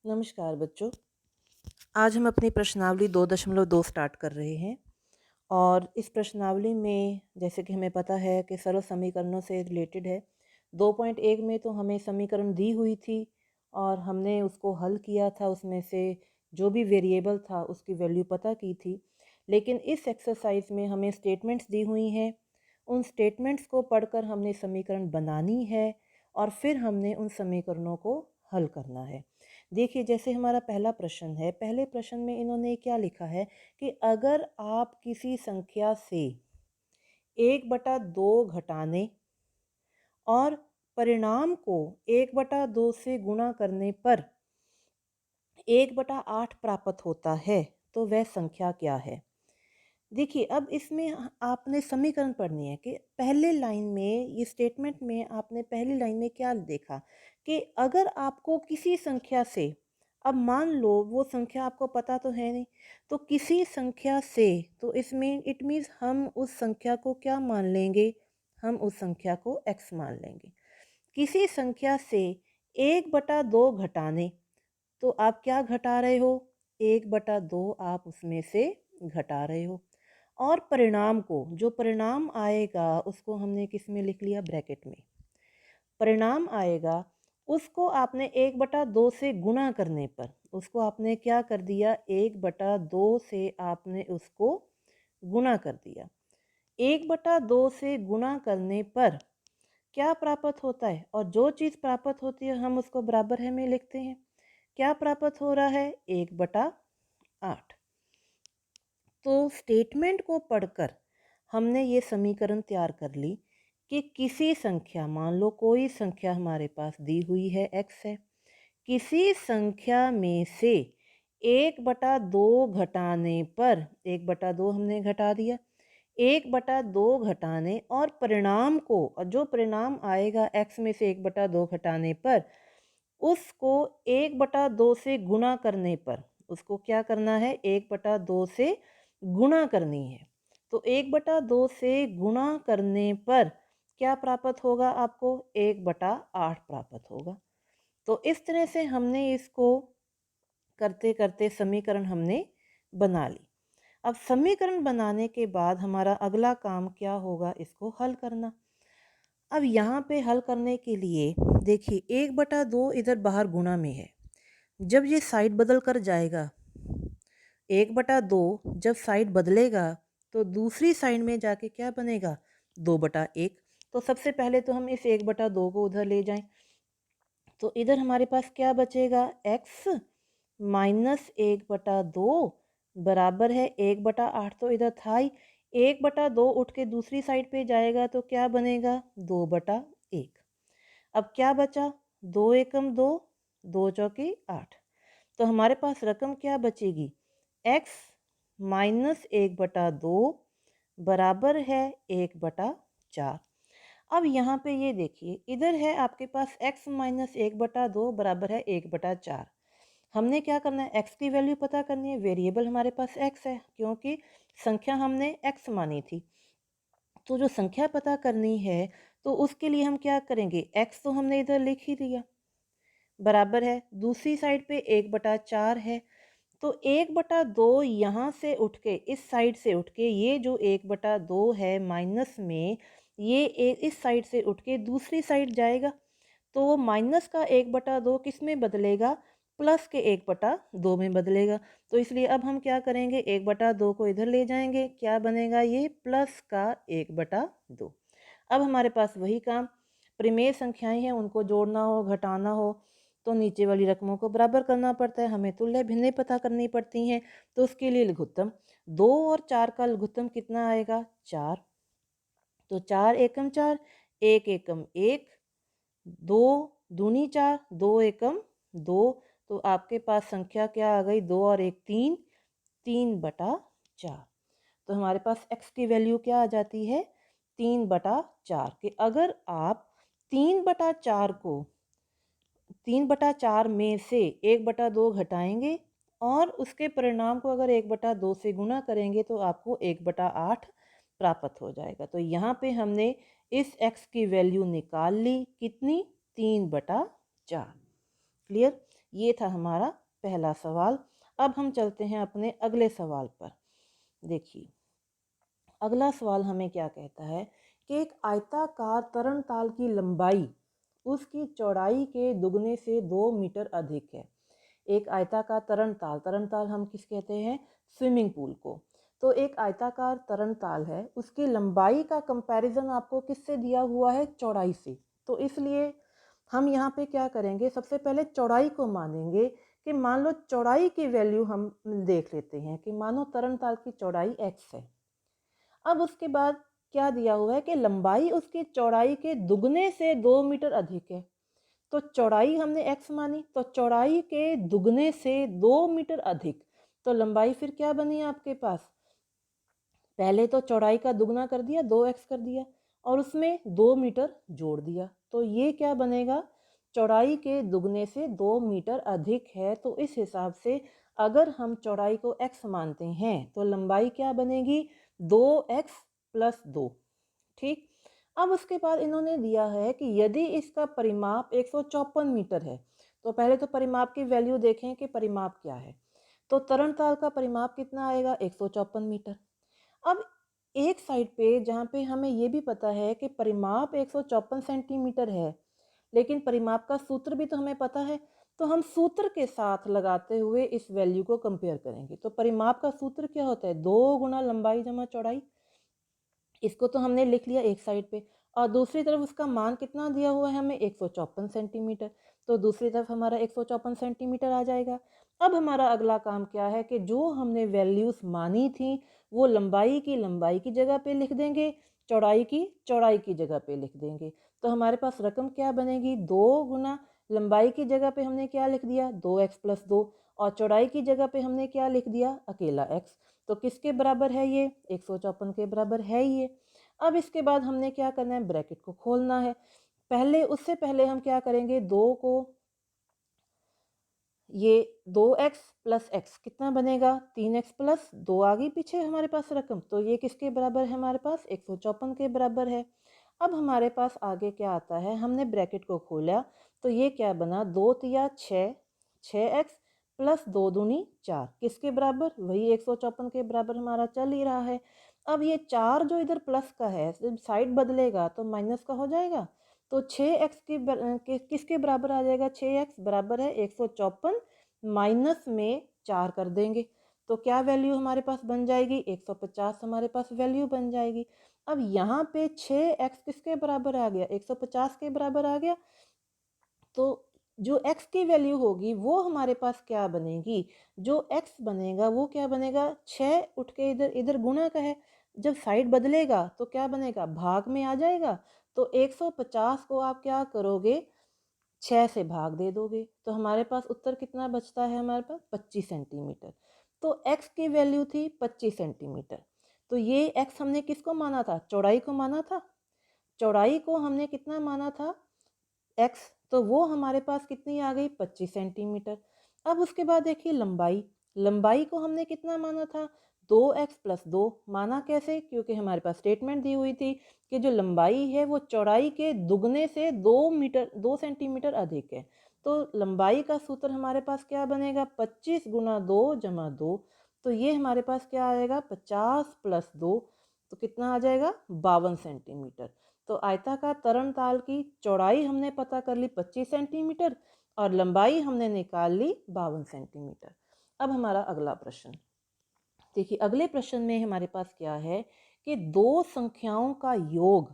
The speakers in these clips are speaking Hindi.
नमस्कार बच्चों। आज हम अपनी प्रश्नावली 2.2 स्टार्ट कर रहे हैं और इस प्रश्नावली में जैसे कि हमें पता है कि सरल समीकरणों से रिलेटेड है। 2.1 में तो हमें समीकरण दी हुई थी और हमने उसको हल किया था, उसमें से जो भी वेरिएबल था उसकी वैल्यू पता की थी। लेकिन इस एक्सरसाइज में हमें स्टेटमेंट्स दी हुई हैं, उन स्टेटमेंट्स को पढ़कर हमने समीकरण बनानी है और फिर हमने उन समीकरणों को हल करना है। देखिए, जैसे हमारा पहला प्रश्न है, पहले प्रश्न में इन्होंने क्या लिखा है कि अगर आप किसी संख्या से 1/2 घटाने और परिणाम को 1/2 से गुणा करने पर 1/8 प्राप्त होता है, तो वह संख्या क्या है। देखिए, अब इसमें आपने समीकरण पढ़नी है कि पहले लाइन में ये स्टेटमेंट में आपने पहली लाइन में क्या देखा कि अगर आपको किसी संख्या से, अब मान लो वो संख्या आपको पता तो है नहीं, तो किसी संख्या से, तो इसमें इट मीन्स हम उस संख्या को क्या मान लेंगे, हम उस संख्या को x मान लेंगे। किसी संख्या से 1/2 घटाने, तो आप क्या घटा रहे हो, 1/2 आप उसमें से घटा रहे हो। और परिणाम को, जो परिणाम आएगा उसको हमने किस में लिख लिया, ब्रैकेट में। परिणाम आएगा उसको आपने 1/2 से गुणा करने पर, उसको आपने क्या कर दिया, 1/2 से आपने उसको गुणा कर दिया। 1/2 से गुणा करने पर क्या प्राप्त होता है, और जो चीज़ प्राप्त होती है हम उसको बराबर है में लिखते हैं। क्या प्राप्त हो रहा है, 1/8। तो स्टेटमेंट को पढ़कर हमने ये समीकरण तैयार कर ली कि किसी संख्या, मान लो कोई संख्या हमारे पास दी हुई है x है, किसी संख्या में से 1/2 घटाने पर, 1/2 हमने घटा दिया, 1/2 घटाने और परिणाम को, और जो परिणाम आएगा x में से 1/2 घटाने पर, उसको 1/2 से गुणा करने पर, उसको क्या करना है, 1/2 से गुणा करनी है। तो 1/2 से गुणा करने पर क्या प्राप्त होगा आपको, 1/8 प्राप्त होगा। तो इस तरह से हमने इसको करते करते समीकरण हमने बना ली। अब समीकरण बनाने के बाद हमारा अगला काम क्या होगा, इसको हल करना। अब यहाँ पे हल करने के लिए देखिए, 1/2 इधर बाहर गुणा में है, जब ये साइड बदल कर जाएगा, 1/2 जब साइड बदलेगा तो दूसरी साइड में जाके क्या बनेगा, 2/1। तो सबसे पहले तो हम इस 1/2 को उधर ले जाएं, तो इधर हमारे पास क्या बचेगा, x माइनस 1/2 बराबर है 1/8। तो इधर था ही, 1/2 उठ के दूसरी साइड पे जाएगा तो क्या बनेगा, 2/1। अब क्या बचा, 2 एकम 2, 2 चौके 8। तो हमारे पास रकम क्या बचेगी, x माइनस 1/2 बराबर है 1/4। अब यहाँ पे ये देखिए, इधर है आपके पास x माइनस 1/2 बराबर है 1/4। हमने क्या करना है, x की वैल्यू पता करनी है। वेरिएबल हमारे पास x है क्योंकि संख्या हमने x मानी थी। तो जो संख्या पता करनी है तो उसके लिए हम क्या करेंगे, x तो हमने इधर लिख ही दिया, बराबर है दूसरी साइड पे 1/4 है। तो 1/2 यहाँ से उठ के, इस साइड से उठ के, ये जो 1/2 है माइनस में, ये इस साइड से उठ के दूसरी साइड जाएगा। तो वो माइनस का 1/2 किस में बदलेगा, प्लस के 1/2 में बदलेगा। तो इसलिए अब हम क्या करेंगे, 1/2 को इधर ले जाएंगे, क्या बनेगा, ये प्लस का 1/2। अब हमारे पास वही काम, परिमेय संख्याएं हैं, उनको जोड़ना हो घटाना हो तो नीचे वाली रकमों को बराबर करना पड़ता है, हमें तुल्य भिन्नें पता करनी पड़ती हैं। तो उसके लिए लघुत्तम 2 और 4 का लघुत्तम कितना आएगा, 4। तो 4 एकम 4, 1 एकम 1, 2 दूनी 4, 2 एकम 2। तो आपके पास संख्या क्या आ गई, 2 और 1 3, 3/4। तो हमारे पास x की वैल्यू क्या आ जाती है, 3/4। कि अगर आप 3/4 को, 3/4 में से 1/2 घटाएंगे और उसके परिणाम को अगर 1/2 से गुणा करेंगे तो आपको 1/8 प्राप्त हो जाएगा। तो यहाँ पे हमने इस x की वैल्यू निकाल ली, कितनी, 3/4। क्लियर। ये था हमारा पहला सवाल। अब हम चलते हैं अपने अगले सवाल पर। देखिए अगला सवाल हमें क्या कहता है कि एक आयताकार तरणताल की लंबाई उसकी चौड़ाई के दुगने से 2 मीटर अधिक है। एक आयताकार तरणताल, तरणताल हम किस कहते हैं, स्विमिंग पूल को। तो एक आयताकार तरणताल है, उसकी लंबाई का कंपैरिजन आपको किससे दिया हुआ है, चौड़ाई से। तो इसलिए हम यहाँ पे क्या करेंगे, सबसे पहले चौड़ाई को मानेंगे कि मान लो चौड़ाई की वैल्यू हम देख लेते हैं कि मानो तरणताल की चौड़ाई x है। अब उसके बाद क्या दिया हुआ है कि लंबाई उसकी चौड़ाई के दुगने से 2 मीटर अधिक है। तो चौड़ाई हमने x मानी, तो चौड़ाई के दुगने से 2 मीटर अधिक, तो लंबाई फिर क्या बनी आपके पास, पहले तो चौड़ाई का दुगना कर दिया, 2x कर दिया, और उसमें 2 मीटर जोड़ दिया। तो ये क्या बनेगा, चौड़ाई के दुगने से 2 मीटर अधिक है। तो इस हिसाब से अगर हम चौड़ाई को x मानते हैं तो लंबाई क्या बनेगी, 2x+2। ठीक। अब उसके बाद इन्होंने दिया है कि यदि इसका परिमाप 154 मीटर है, तो पहले तो परिमाप की वैल्यू देखें कि परिमाप क्या है। तो तरणताल का परिमाप कितना आएगा, 154 मीटर। अब एक साइड पे जहाँ पे हमें ये भी पता है कि परिमाप 154 सेंटीमीटर है, लेकिन परिमाप का सूत्र भी तो हमें पता है, तो हम सूत्र के साथ लगाते हुए इस वैल्यू को कंपेयर करेंगे। तो परिमाप का सूत्र क्या होता है, 2 गुना लंबाई जमा चौड़ाई। इसको तो हमने लिख लिया एक साइड पे, और दूसरी तरफ उसका मान कितना दिया हुआ है हमें, 154 सेंटीमीटर। तो दूसरी तरफ हमारा 154 सेंटीमीटर आ जाएगा। अब हमारा अगला काम क्या है कि जो हमने वैल्यूज मानी थी वो लंबाई की जगह पे लिख देंगे, चौड़ाई की चौड़ाई की जगह पे लिख देंगे। तो हमारे पास रकम क्या बनेगी, 2 गुना लंबाई की जगह पे हमने क्या लिख दिया, 2x+2, और चौड़ाई की जगह पे हमने क्या लिख दिया, अकेला x। तो किसके बराबर है ये, 154 के बराबर है ये। अब इसके बाद हमने क्या करना है, ब्रैकेट को खोलना है। पहले उससे पहले हम क्या करेंगे, दो को, ये 2x+x कितना बनेगा, 3x+2 आ गई पीछे हमारे पास रकम। तो ये किसके बराबर है हमारे पास, 154 के बराबर है। अब हमारे पास आगे क्या आता है, हमने ब्रैकेट को खोला तो ये क्या बना, 2×3 = 6x + 2×2 = 4, किसके बराबर, वही 154 के बराबर हमारा चल ही रहा है। अब ये 4 जो इधर प्लस का है, जब साइड बदलेगा तो माइनस का हो जाएगा। तो 6x किसके बराबर आ जाएगा, 6x बराबर है 154 माइनस में 4 कर देंगे। तो क्या वैल्यू हमारे पास बन जाएगी, 150 हमारे पास वैल्यू बन जाएगी। अब यहाँ पे 6x किसके बराबर आ गया, 150 के बराबर आ गया। तो जो x की वैल्यू होगी वो हमारे पास क्या बनेगी, जो x बनेगा वो क्या बनेगा, 6 उठ के इधर इधर गुणा का है, जब साइड बदलेगा तो क्या बनेगा, भाग में आ जाएगा। तो 150 को आप क्या करोगे, 6 से भाग दे दोगे, तो हमारे पास उत्तर कितना बचता है, हमारे पास 25 सेंटीमीटर। तो x की वैल्यू थी 25 सेंटीमीटर। तो ये x हमने किसको माना था, चौड़ाई को माना था। चौड़ाई को हमने कितना माना था, x, तो वो हमारे पास कितनी आ गई, 25 सेंटीमीटर। अब उसके बाद देखिए लंबाई, लंबाई को हमने कितना माना था, 2x+2 माना। कैसे, क्योंकि हमारे पास स्टेटमेंट दी हुई थी कि जो लंबाई है वो चौड़ाई के दुगने से 2 सेंटीमीटर अधिक है। तो लंबाई का सूत्र हमारे पास क्या बनेगा, 25 × 2 = 2। तो ये हमारे पास क्या आएगा, 50+2, तो कितना आ जाएगा, 52 सेंटीमीटर। तो आयताकार तरणताल की चौड़ाई हमने पता कर ली 25 सेंटीमीटर और लंबाई हमने निकाल ली 52 सेंटीमीटर। अब हमारा अगला प्रश्न देखिए, अगले प्रश्न में हमारे पास क्या है कि दो संख्याओं का योग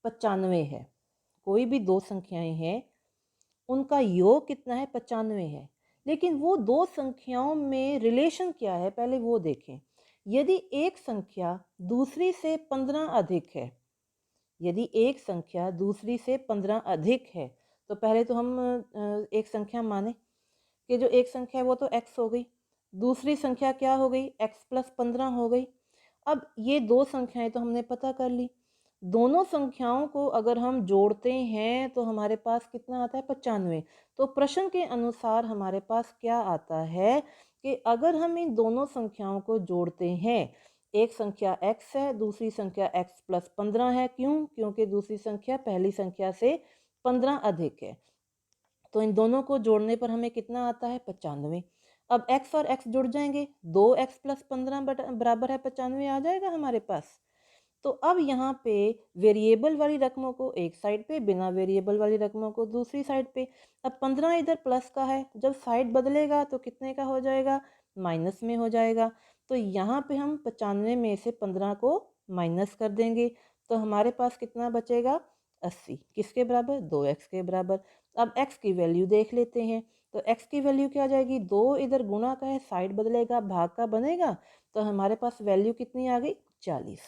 95 है। कोई भी दो संख्याएं हैं, उनका योग कितना है, 95 है। लेकिन वो दो संख्याओं में रिलेशन क्या है, पहले वो देखें। यदि एक संख्या दूसरी से 15 अधिक है, यदि एक संख्या दूसरी से 15 अधिक है, तो पहले तो हम एक संख्या माने कि जो एक संख्या है वो तो x हो गई, दूसरी संख्या क्या हो गई, x+15 हो गई। अब ये दो संख्याएं तो हमने पता कर ली। दोनों संख्याओं को अगर हम जोड़ते हैं तो हमारे पास कितना आता है, 95। तो प्रश्न के अनुसार हमारे पास क्या आता है कि अगर हम इन दोनों संख्याओं को जोड़ते हैं, एक संख्या x है, दूसरी संख्या x+15 है। क्यों, क्योंकि दूसरी संख्या पहली संख्या से 15 अधिक है। तो इन दोनों को जोड़ने पर हमें कितना आता है 95। अब x और x जुड़ जाएंगे, 2x प्लस 15 बराबर है 95 आ जाएगा हमारे पास। तो अब यहाँ पे वेरिएबल वाली रकमों को एक साइड पे, बिना वेरिएबल वाली रकमों को दूसरी साइड पे। अब 15 इधर प्लस का है, जब साइड बदलेगा तो कितने का हो जाएगा, माइनस में हो जाएगा। तो यहाँ पे हम 95 में से 15 को माइनस कर देंगे, तो हमारे पास कितना बचेगा 80, किसके बराबर, 2x के बराबर। अब x की वैल्यू देख लेते हैं, तो x की वैल्यू क्या आ जाएगी, 2 इधर गुणा का है, साइड बदलेगा, भाग का बनेगा, तो हमारे पास वैल्यू कितनी आ गई 40।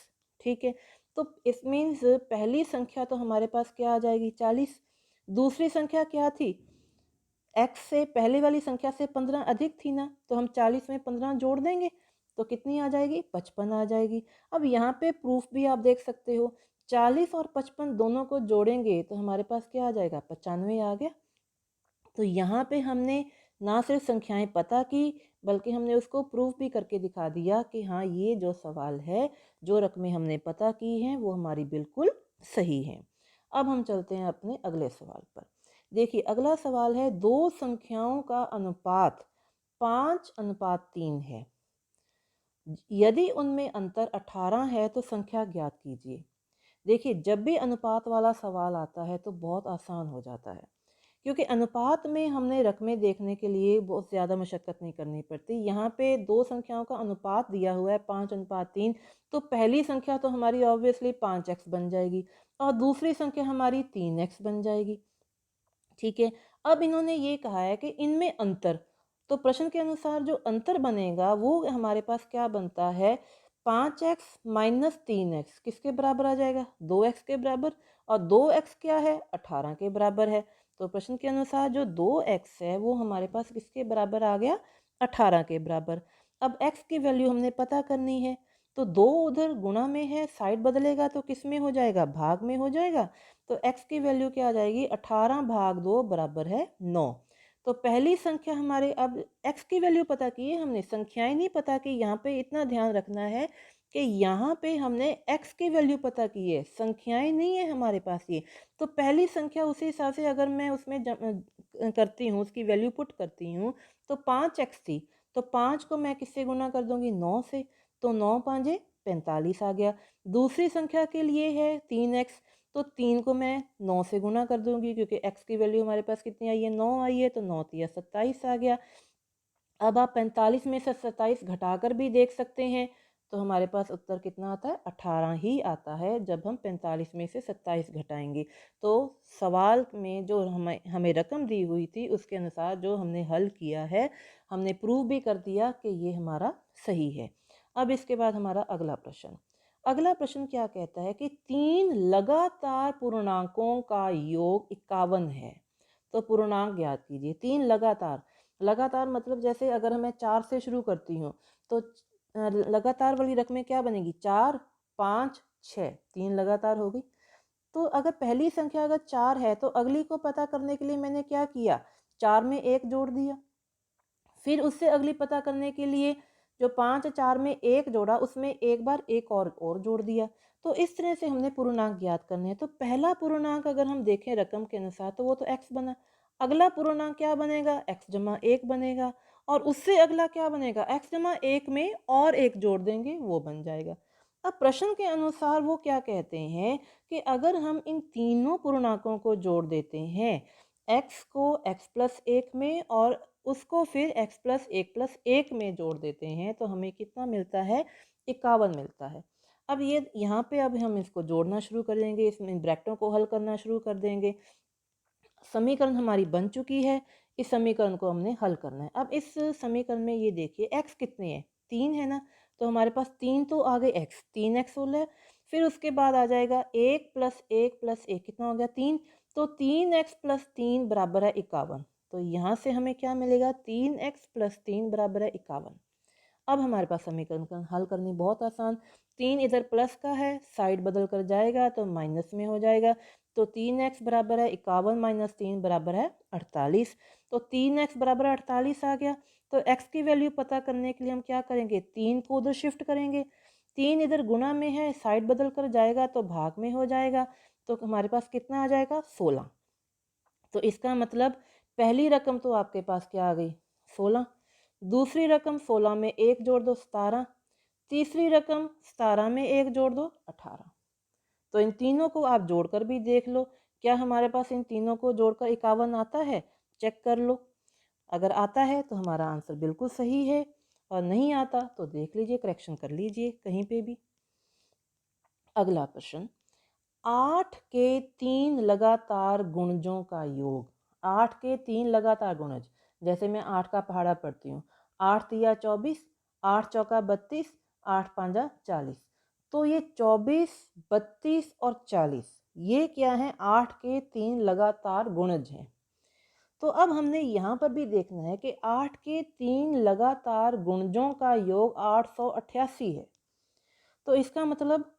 ठीक है, तो इस मीन्स पहली संख्या तो हमारे पास क्या आ जाएगी 40। दूसरी संख्या क्या थी, x से पहले वाली संख्या से 15 अधिक थी ना, तो हम 40 में 15 जोड़ देंगे तो कितनी आ जाएगी 55 आ जाएगी। अब यहाँ पे प्रूफ भी आप देख सकते हो, 40 और 55 दोनों को जोड़ेंगे तो हमारे पास क्या आ जाएगा 95 आ गया। तो यहाँ पे हमने ना सिर्फ संख्याएं पता की, बल्कि हमने उसको प्रूफ भी करके दिखा दिया कि हाँ ये जो सवाल है, जो रकमें हमने पता की हैं वो हमारी बिल्कुल सही हैं। अब हम चलते हैं अपने अगले सवाल पर। देखिए अगला सवाल है, दो संख्याओं का अनुपात 5:3 है, यदि उनमें अंतर 18 है तो संख्या ज्ञात कीजिए। देखिए जब भी अनुपात वाला सवाल आता है तो बहुत आसान हो जाता है, क्योंकि अनुपात में हमने रकमें देखने के लिए बहुत ज़्यादा मशक्क़त नहीं करनी पड़ती। यहाँ पे दो संख्याओं का अनुपात दिया हुआ है 5:3, तो पहली संख्या तो हमारी ऑब्वियसली 5x बन जाएगी और दूसरी संख्या हमारी 3x बन जाएगी। ठीक है, अब इन्होंने ये कहा है कि इनमें अंतर, तो प्रश्न के अनुसार जो अंतर बनेगा वो हमारे पास क्या बनता है, 5x माइनस 3x किसके बराबर आ जाएगा, 2x के बराबर। और 2x क्या है, 18 के बराबर है। तो प्रश्न के अनुसार जो 2x है वो हमारे पास किसके बराबर आ गया, 18 के बराबर। अब x की वैल्यू हमने पता करनी है, तो 2 उधर गुणा में है, साइड बदलेगा तो किस में हो जाएगा, भाग में हो जाएगा। तो x की वैल्यू क्या आ जाएगी, 18 भाग 2 बराबर है 9। तो पहली संख्या हमारे, अब x की वैल्यू पता की है हमने, संख्याएं नहीं पता की। यहाँ पे इतना ध्यान रखना है कि यहाँ पे हमने x की वैल्यू पता की है, संख्याएं नहीं है हमारे पास ये। तो पहली संख्या उसी हिसाब से अगर मैं उसमें करती हूँ, उसकी वैल्यू पुट करती हूँ, तो 5x थी, तो 5 को मैं किससे गुना कर दूंगी, 9 से, तो 9 पाँजे 45 आ गया। दूसरी संख्या के लिए है 3x, तो 3 को मैं 9 से गुना कर दूंगी, क्योंकि x की वैल्यू हमारे पास कितनी आई है, 9 आई है, तो 9 तिया 27 आ गया। अब आप 45 में से 27 घटाकर भी देख सकते हैं, तो हमारे पास उत्तर कितना आता है, 18 ही आता है जब हम 45 में से 27 घटाएंगे। तो सवाल में जो हमें हमें रकम दी हुई थी उसके अनुसार जो हमने हल किया है, हमने प्रूव भी कर दिया कि ये हमारा सही है। अब इसके बाद हमारा अगला प्रश्न, अगला प्रश्न क्या कहता है कि 3 लगातार पूर्णांकों का योग 51 है, तो पूर्णांक ज्ञात कीजिए। 3 लगातार, लगातार मतलब जैसे अगर मैं 4 से शुरू करती हूँ तो लगातार वाली रकमें क्या बनेगी, 4 5 6, 3 लगातार हो गई। तो अगर पहली संख्या अगर 4 है तो अगली को पता करने के लिए मैंने क्या किया, 4 में 1 जोड़ दिया, फिर उससे अगली पता करने के लिए जो 5 4 में 1 जोड़ा, उसमें एक बार एक और जोड़ दिया। तो इस तरह से हमने पूर्णांक ज्ञात करने हैं। तो पहला पूर्णांक अगर हम देखें रकम के अनुसार तो वो तो x बना, अगला पूर्णांक क्या बनेगा, x जमा 1 बनेगा, और उससे अगला क्या बनेगा, x जमा 1 में और 1 जोड़ देंगे वो बन जाएगा। अब प्रश्न के अनुसार वो क्या कहते हैं कि अगर हम इन तीनों पूर्णांकों को जोड़ देते हैं, x को x प्लस 1 में और उसको फिर x प्लस 1 में जोड़ देते हैं, तो हमें कितना मिलता है, 51 मिलता है। अब ये यहाँ पे अब हम इसको जोड़ना शुरू करेंगे, इसमें ब्रैकेटों को हल करना शुरू कर देंगे। समीकरण हमारी बन चुकी है, इस समीकरण को हमने हल करना है। अब इस समीकरण में ये देखिए x कितने हैं, 3 है ना, तो हमारे पास 3 तो आ गए x, 3x हो गया। फिर उसके बाद आ जाएगा 1 प्लस 1 प्लस 1 कितना हो गया 3, तो 3x प्लस 3 बराबर है 51। तो यहाँ से हमें क्या मिलेगा, 3x प्लस 3 बराबर है 51। अब हमारे पास समीकरण का हल करनी बहुत आसान, 3 इधर प्लस का है, साइड बदल कर जाएगा तो माइनस में हो जाएगा। तो 3x बराबर है 51 माइनस 3 बराबर है 48। तो 3x बराबर 48 आ गया। तो x की वैल्यू पता करने के लिए हम क्या करेंगे, 3 को उधर शिफ्ट करेंगे, 3 इधर गुणा में है, साइड बदल कर जाएगा तो भाग में हो जाएगा। तो हमारे पास कितना आ जाएगा, 16। तो इसका मतलब पहली रकम तो आपके पास क्या आ गई 16, दूसरी रकम 16 में 1 जोड़ दो 17, तीसरी रकम 17 में 1 जोड़ दो 18। तो इन तीनों को आप जोड़कर भी देख लो, क्या हमारे पास इन तीनों को जोड़कर 51 आता है, चेक कर लो। अगर आता है तो हमारा आंसर बिल्कुल सही है, और नहीं आता तो देख लीजिए, करेक्शन कर लीजिए कहीं पे भी। अगला प्रश्न, 8 के 3 लगातार गुणजों का योग। 8 के 3 लगातार गुणज, जैसे मैं 8 का पहाड़ा पढ़ती हूँ, 8 तिया 24, 8 चौका 32, 8 पांजा 40। तो ये 24, 32 और 40 ये क्या है, 8 के 3 लगातार गुणज हैं। तो अब हमने यहाँ पर भी देखना है कि 8 के 3 लगातार गुणजों का योग 888 है। तो इसका मतलब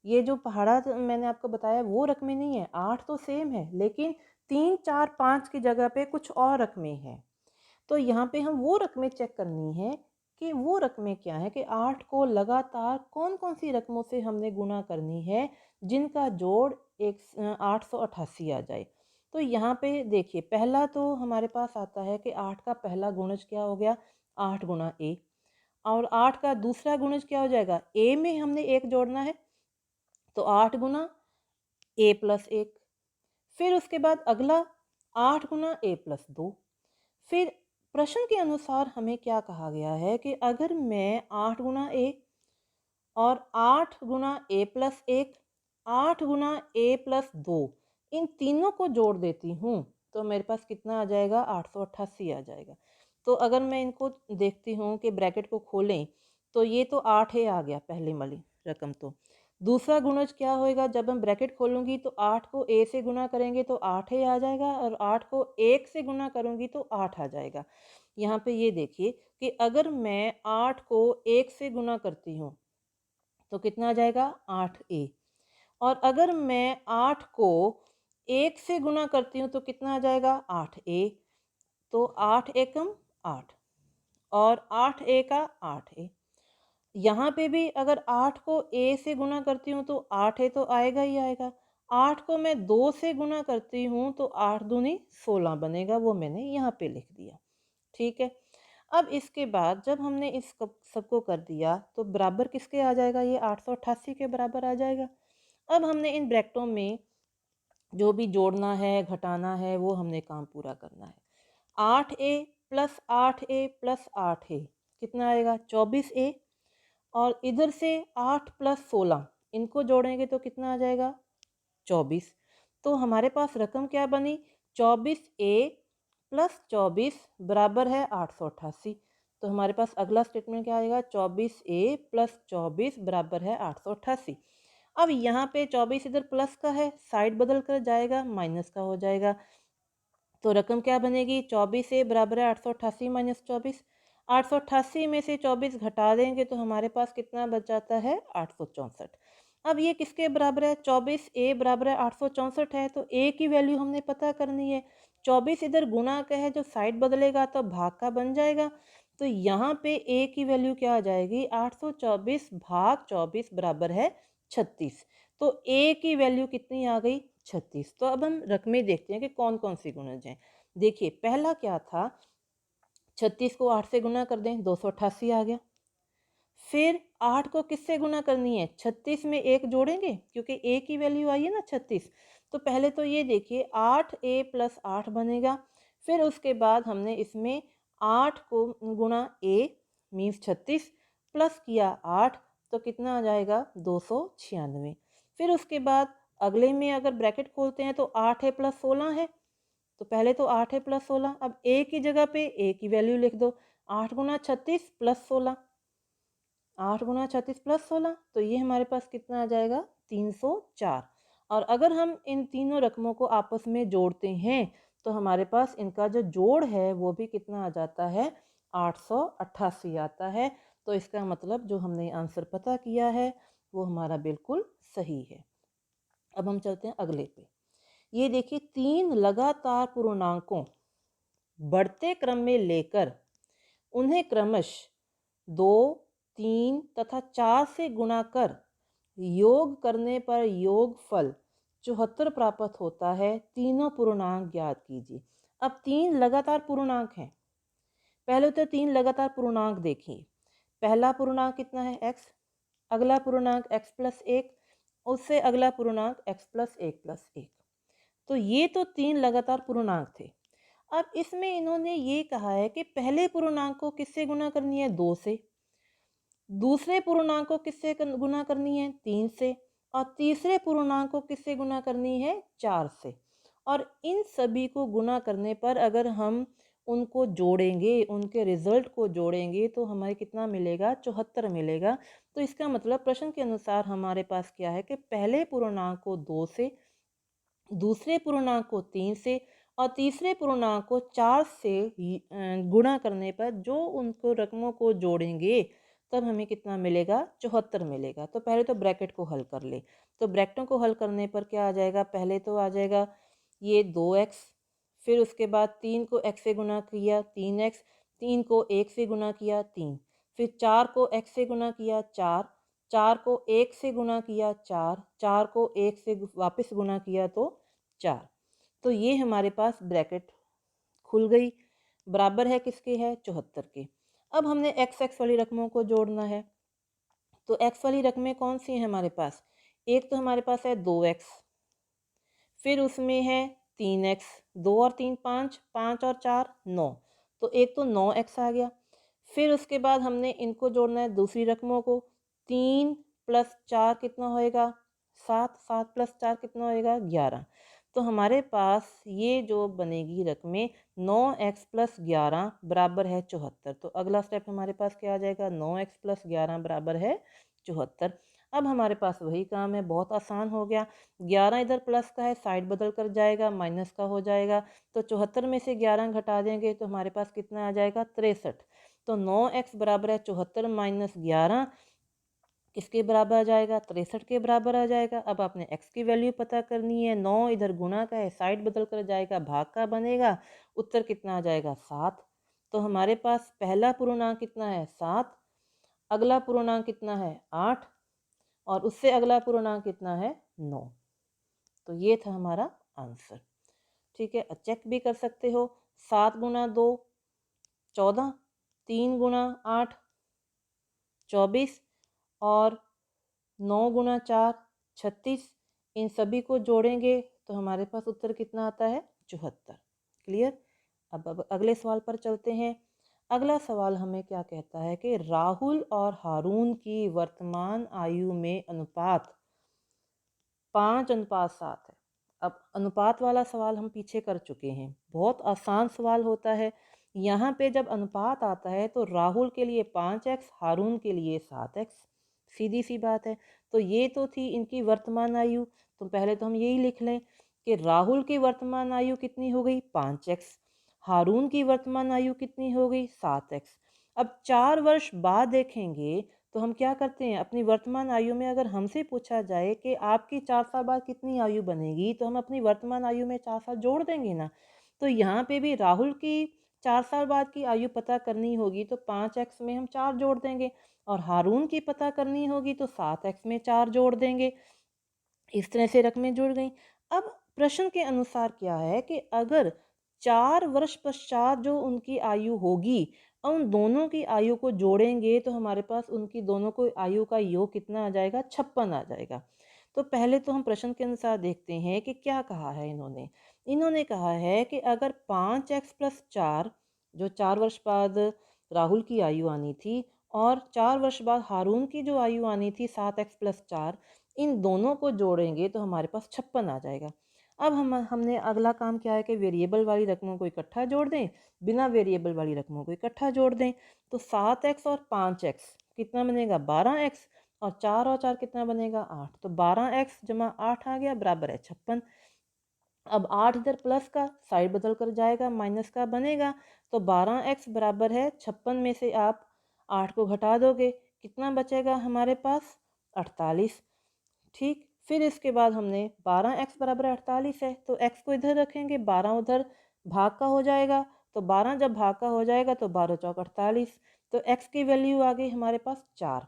ये जो पहाड़ा मैंने आपको बताया वो रकमें नहीं है, 8 तो सेम है, लेकिन 3, 4, 5 की जगह पे कुछ और रकमें हैं। तो यहाँ पे हम वो रकमें चेक करनी है कि वो रकमें क्या है, कि 8 को लगातार कौन कौन सी रकमों से हमने गुना करनी है जिनका जोड़ 888 आ जाए। तो यहाँ पे देखिए, पहला तो हमारे पास आता है कि 8 का पहला गुणज क्या हो गया, 8 गुना ए, और 8 का दूसरा गुणज क्या हो जाएगा, ए में हमने 1 जोड़ना है, तो 8 गुना ए प्लस 1। फिर उसके बाद अगला 8 गुना ए प्लस 2। फिर प्रश्न के अनुसार हमें क्या कहा गया है कि अगर मैं 8 गुना ए और 8 गुना ए प्लस 1, 8 गुना ए प्लस 2, इन तीनों को जोड़ देती हूँ तो मेरे पास कितना आ जाएगा, 888 आ जाएगा। तो अगर मैं इनको देखती हूँ कि ब्रैकेट को खोलें, तो ये तो 8 है आ गया पहली वाली रकम। तो दूसरा गुणज क्या होएगा, जब हम ब्रैकेट खोलूंगी तो 8 को ए से गुना करेंगे तो 8 है आ जाएगा, और 8 को 1 से गुना करूंगी तो 8 आ जाएगा। यहाँ पे ये देखिए कि अगर मैं 8 को 1 से गुना करती हूँ तो कितना आ जाएगा, 8a। और अगर मैं 8 को 1 से गुना करती हूँ तो कितना आ जाएगा, 8a। तो 8 एकम 8, और 8a का 8a। यहाँ पे भी अगर 8 को a से गुना करती हूँ तो 8a तो आएगा ही आएगा। 8 को मैं 2 से गुना करती हूँ तो 8 दूनी 16 बनेगा, वो मैंने यहाँ पे लिख दिया। ठीक है, अब इसके बाद जब हमने इस सबको कर दिया तो बराबर किसके आ जाएगा, ये 888 के बराबर आ जाएगा। अब हमने इन ब्रैकेटों में जो भी जोड़ना है घटाना है वो हमने काम पूरा करना है। 8a plus 8a plus 8a कितना आएगा, 24a। और इधर से 8 प्लस 16 इनको जोड़ेंगे तो कितना आ जाएगा, 24। तो हमारे पास रकम क्या बनी, 24a प्लस 24 बराबर है 888। तो हमारे पास अगला स्टेटमेंट क्या आएगा, 24a प्लस 24 बराबर है 888। अब यहाँ पे 24 इधर प्लस का है, साइड बदल कर जाएगा, माइनस का हो जाएगा। तो रकम क्या बनेगी, 24a बराबर है 888 माइनस 24। 888 में से 24 घटा देंगे तो हमारे पास कितना बच जाता है, 864। अब ये किसके बराबर है, 24a बराबर है 864 है, तो a की वैल्यू हमने पता करनी है। 24 इधर गुणा का है, जो साइड बदलेगा तो भाग का बन जाएगा। तो यहाँ पे a की वैल्यू क्या आ जाएगी, 824 भाग 24 बराबर है 36। तो a की वैल्यू कितनी आ गई, 36। तो अब हम रकमें देखते हैं कि कौन कौन सी गुणज हैं। देखिए पहला क्या था, 36 को 8 से गुना कर दें, 288 आ गया। फिर 8 को किससे गुना करनी है, 36 में 1 जोड़ेंगे क्योंकि a की वैल्यू आई है ना 36। तो पहले तो ये देखिए 8a प्लस 8 बनेगा। फिर उसके बाद हमने इसमें 8 को गुना a मीन्स 36 प्लस किया 8, तो कितना आ जाएगा, 296। फिर उसके बाद अगले में अगर ब्रैकेट खोलते हैं तो 8 है प्लस 16 है, तो पहले तो 8 है प्लस 16, अब a की जगह पे a की वैल्यू लिख दो, 8 गुना 36 प्लस 16, 8 गुना 36 प्लस 16, तो ये हमारे पास कितना आ जाएगा, 304। और अगर हम इन तीनों रकमों को आपस में जोड़ते हैं तो हमारे पास इनका जो जोड़ है वो भी कितना आ जाता है, 888 आता है। तो इसका मतलब जो हमने आंसर पता किया है वो हमारा बिल्कुल सही है। अब हम चलते हैं अगले पे। ये देखिए, 3 लगातार पूर्णांकों बढ़ते क्रम में लेकर उन्हें क्रमश 2, 3 तथा 4 से गुणा कर योग करने पर योग फल 74 प्राप्त होता है। तीनों पूर्णांक ज्ञात कीजिए। अब 3 लगातार पूर्णांक हैं। पहले तो 3 लगातार पूर्णांक देखिए। पहला पूर्णांक कितना है x, अगला पूर्णांक x प्लस 1, उससे अगला पूर्णांक x प्लस 1 प्लस 1। तो ये तो 3 लगातार पूर्णांक थे। अब इसमें इन्होंने ये कहा है कि पहले पूर्णांक को किससे गुणा करनी है, 2 से, दूसरे पूर्णांक को किससे गुणा करनी है, 3 से, और तीसरे पूर्णांक को किससे गुणा करनी है, 4 से। और इन सभी को गुणा करने पर अगर हम उनको जोड़ेंगे, उनके रिजल्ट को जोड़ेंगे तो हमें कितना मिलेगा, 74 मिलेगा। तो इसका मतलब प्रश्न के अनुसार हमारे पास क्या है कि पहले पूर्णांक को 2 से, दूसरे पूर्णांक को 3 से और तीसरे पूर्णांक को 4 से गुणा करने पर जो उनको रकमों को जोड़ेंगे तब हमें कितना मिलेगा, 74 मिलेगा। तो पहले तो ब्रैकेट को हल कर ले। तो ब्रैकेटों को हल करने पर क्या आ जाएगा, पहले तो आ जाएगा ये 2x, फिर उसके बाद 3 को x से गुणा किया 3x, 3 को 1 से गुणा किया 3, फिर 4 को x से गुणा किया 4, 4 को 1 से गुणा किया 4, 4 को 1 से वापस गुणा किया तो 4। तो ये हमारे पास ब्रैकेट खुल गई, बराबर है किसके है, 74 के। अब हमने एक्स एक्स वाली रकमों को जोड़ना है। तो एक्स वाली रकमें कौन सी हैं हमारे पास, एक तो हमारे पास है 2x, फिर उसमें है 3x, 2 और 3 5, 5 और 4 9, तो एक तो 9x आ गया। फिर उसके बाद हमने इनको जोड़ना है दूसरी रकमों को, 3 प्लस 4 कितना होएगा, 7, 7 प्लस 4 कितना होएगा, 11। तो हमारे पास ये जो बनेगी रकमें 9x प्लस 11 बराबर है 74। तो अगला स्टेप हमारे पास क्या आ जाएगा, 9x प्लस 11 बराबर है 74। अब हमारे पास वही काम है, बहुत आसान हो गया। 11 इधर प्लस का है, साइड बदल कर जाएगा, माइनस का हो जाएगा। तो 74 में से 11 घटा देंगे तो हमारे पास कितना आ जाएगा, 63। तो 9x बराबर है 74 माइनस 11 किसके बराबर आ जाएगा, 63 के बराबर आ जाएगा। अब आपने x की वैल्यू पता करनी है, 9 इधर गुणा का है, साइड बदल कर जाएगा, भाग का बनेगा, उत्तर कितना आ जाएगा, 7। तो हमारे पास पहला पूर्णांक कितना है, 7, अगला पूर्णांक कितना है, 8, और उससे अगला पूर्णांक कितना है, 9। तो ये था हमारा आंसर। ठीक है, चेक भी कर सकते हो, 7 गुना 2 14, 3 गुना 8 24, और 9 गुना 4 36। इन सभी को जोड़ेंगे तो हमारे पास उत्तर कितना आता है, 74। क्लियर। अब अगले सवाल पर चलते हैं। अगला सवाल हमें क्या कहता है कि राहुल और हारून की वर्तमान आयु में अनुपात 5:7 है। अब अनुपात वाला सवाल हम पीछे कर चुके हैं, बहुत आसान सवाल होता है। यहाँ पे जब अनुपात आता है तो राहुल के लिए 5x, हारून के लिए 7x, सीधी सी बात है। तो ये तो थी इनकी वर्तमान आयु। तो पहले तो हम यही लिख लें कि राहुल की वर्तमान आयु कितनी हो गई, 5x, हारून की वर्तमान आयु कितनी हो गई, 7x। अब 4 वर्ष बाद देखेंगे तो हम क्या करते हैं, अपनी वर्तमान आयु में अगर हमसे पूछा जाए कि आपकी 4 साल बाद कितनी आयु बनेगी तो हम अपनी वर्तमान आयु में 4 साल जोड़ देंगे ना। तो यहाँ पे भी राहुल की 4 साल बाद की आयु पता करनी होगी तो 5x में हम 4 जोड़ देंगे, और हारून की पता करनी होगी तो 7x में 4 जोड़ देंगे। इस तरह से रकमें जुड़ गई। अब प्रश्न के अनुसार क्या है कि अगर 4 वर्ष पश्चात जो उनकी आयु होगी, उन दोनों की आयु को जोड़ेंगे तो हमारे पास उनकी दोनों को आयु का योग कितना आ जाएगा, 56 आ जाएगा। तो पहले तो हम प्रश्न के अनुसार देखते हैं कि क्या कहा है इन्होंने। इन्होंने कहा है कि अगर 5x प्लस 4, जो 4 वर्ष बाद राहुल की आयु आनी थी, और 4 वर्ष बाद हारून की जो आयु आनी थी 7x प्लस 4, इन दोनों को जोड़ेंगे तो हमारे पास 56 आ जाएगा। अब हमने अगला काम क्या है कि वेरिएबल वाली रकमों को इकट्ठा जोड़ दें, बिना वेरिएबल वाली रकमों को इकट्ठा जोड़ दें। तो 7x और 5x कितना बनेगा, 12x, और 4 और 4 कितना बनेगा, 8। तो 12x जमा 8 आ गया बराबर है 56। अब 8 इधर प्लस का, साइड बदल कर जाएगा, माइनस का बनेगा। तो 12x बराबर है 56 में से आप 8 को घटा दोगे, कितना बचेगा हमारे पास, 48। ठीक, फिर इसके बाद हमने 12x बराबर 48 है तो x को इधर रखेंगे, 12 उधर भाग का हो जाएगा। तो 12 जब भाग का हो जाएगा तो 12 चौक 48। तो x की वैल्यू आ गई हमारे पास 4।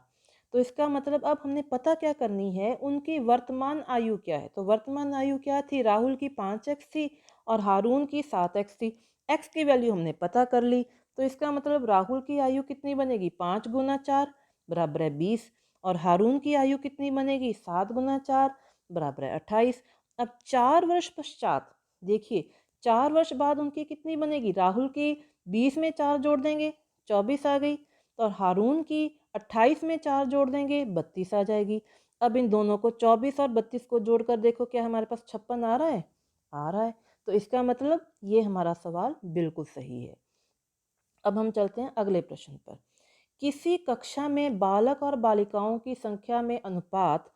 तो इसका मतलब अब हमने पता क्या करनी है, उनकी वर्तमान आयु क्या है। तो वर्तमान आयु क्या थी, राहुल की 5x थी और हारून की 7x थी। x की वैल्यू हमने पता कर ली, तो इसका मतलब राहुल की आयु कितनी बनेगी, 5 गुना 4 बराबर है 20, और हारून की आयु कितनी बनेगी, 7 गुना 4 बराबर है 28। अब 4 वर्ष पश्चात देखिए, 4 वर्ष बाद उनकी कितनी बनेगी, राहुल की 20 में 4 जोड़ देंगे 24 आ गई, और हारून की 28 में 4 जोड़ देंगे 32 आ जाएगी। अब इन दोनों को 24 और 32 को जोड़कर देखो क्या हमारे पास 56 आ रहा है, आ रहा है। तो इसका मतलब ये हमारा सवाल बिल्कुल सही है। अब हम चलते हैं अगले प्रश्न पर। किसी कक्षा में बालक और बालिकाओं की संख्या में अनुपात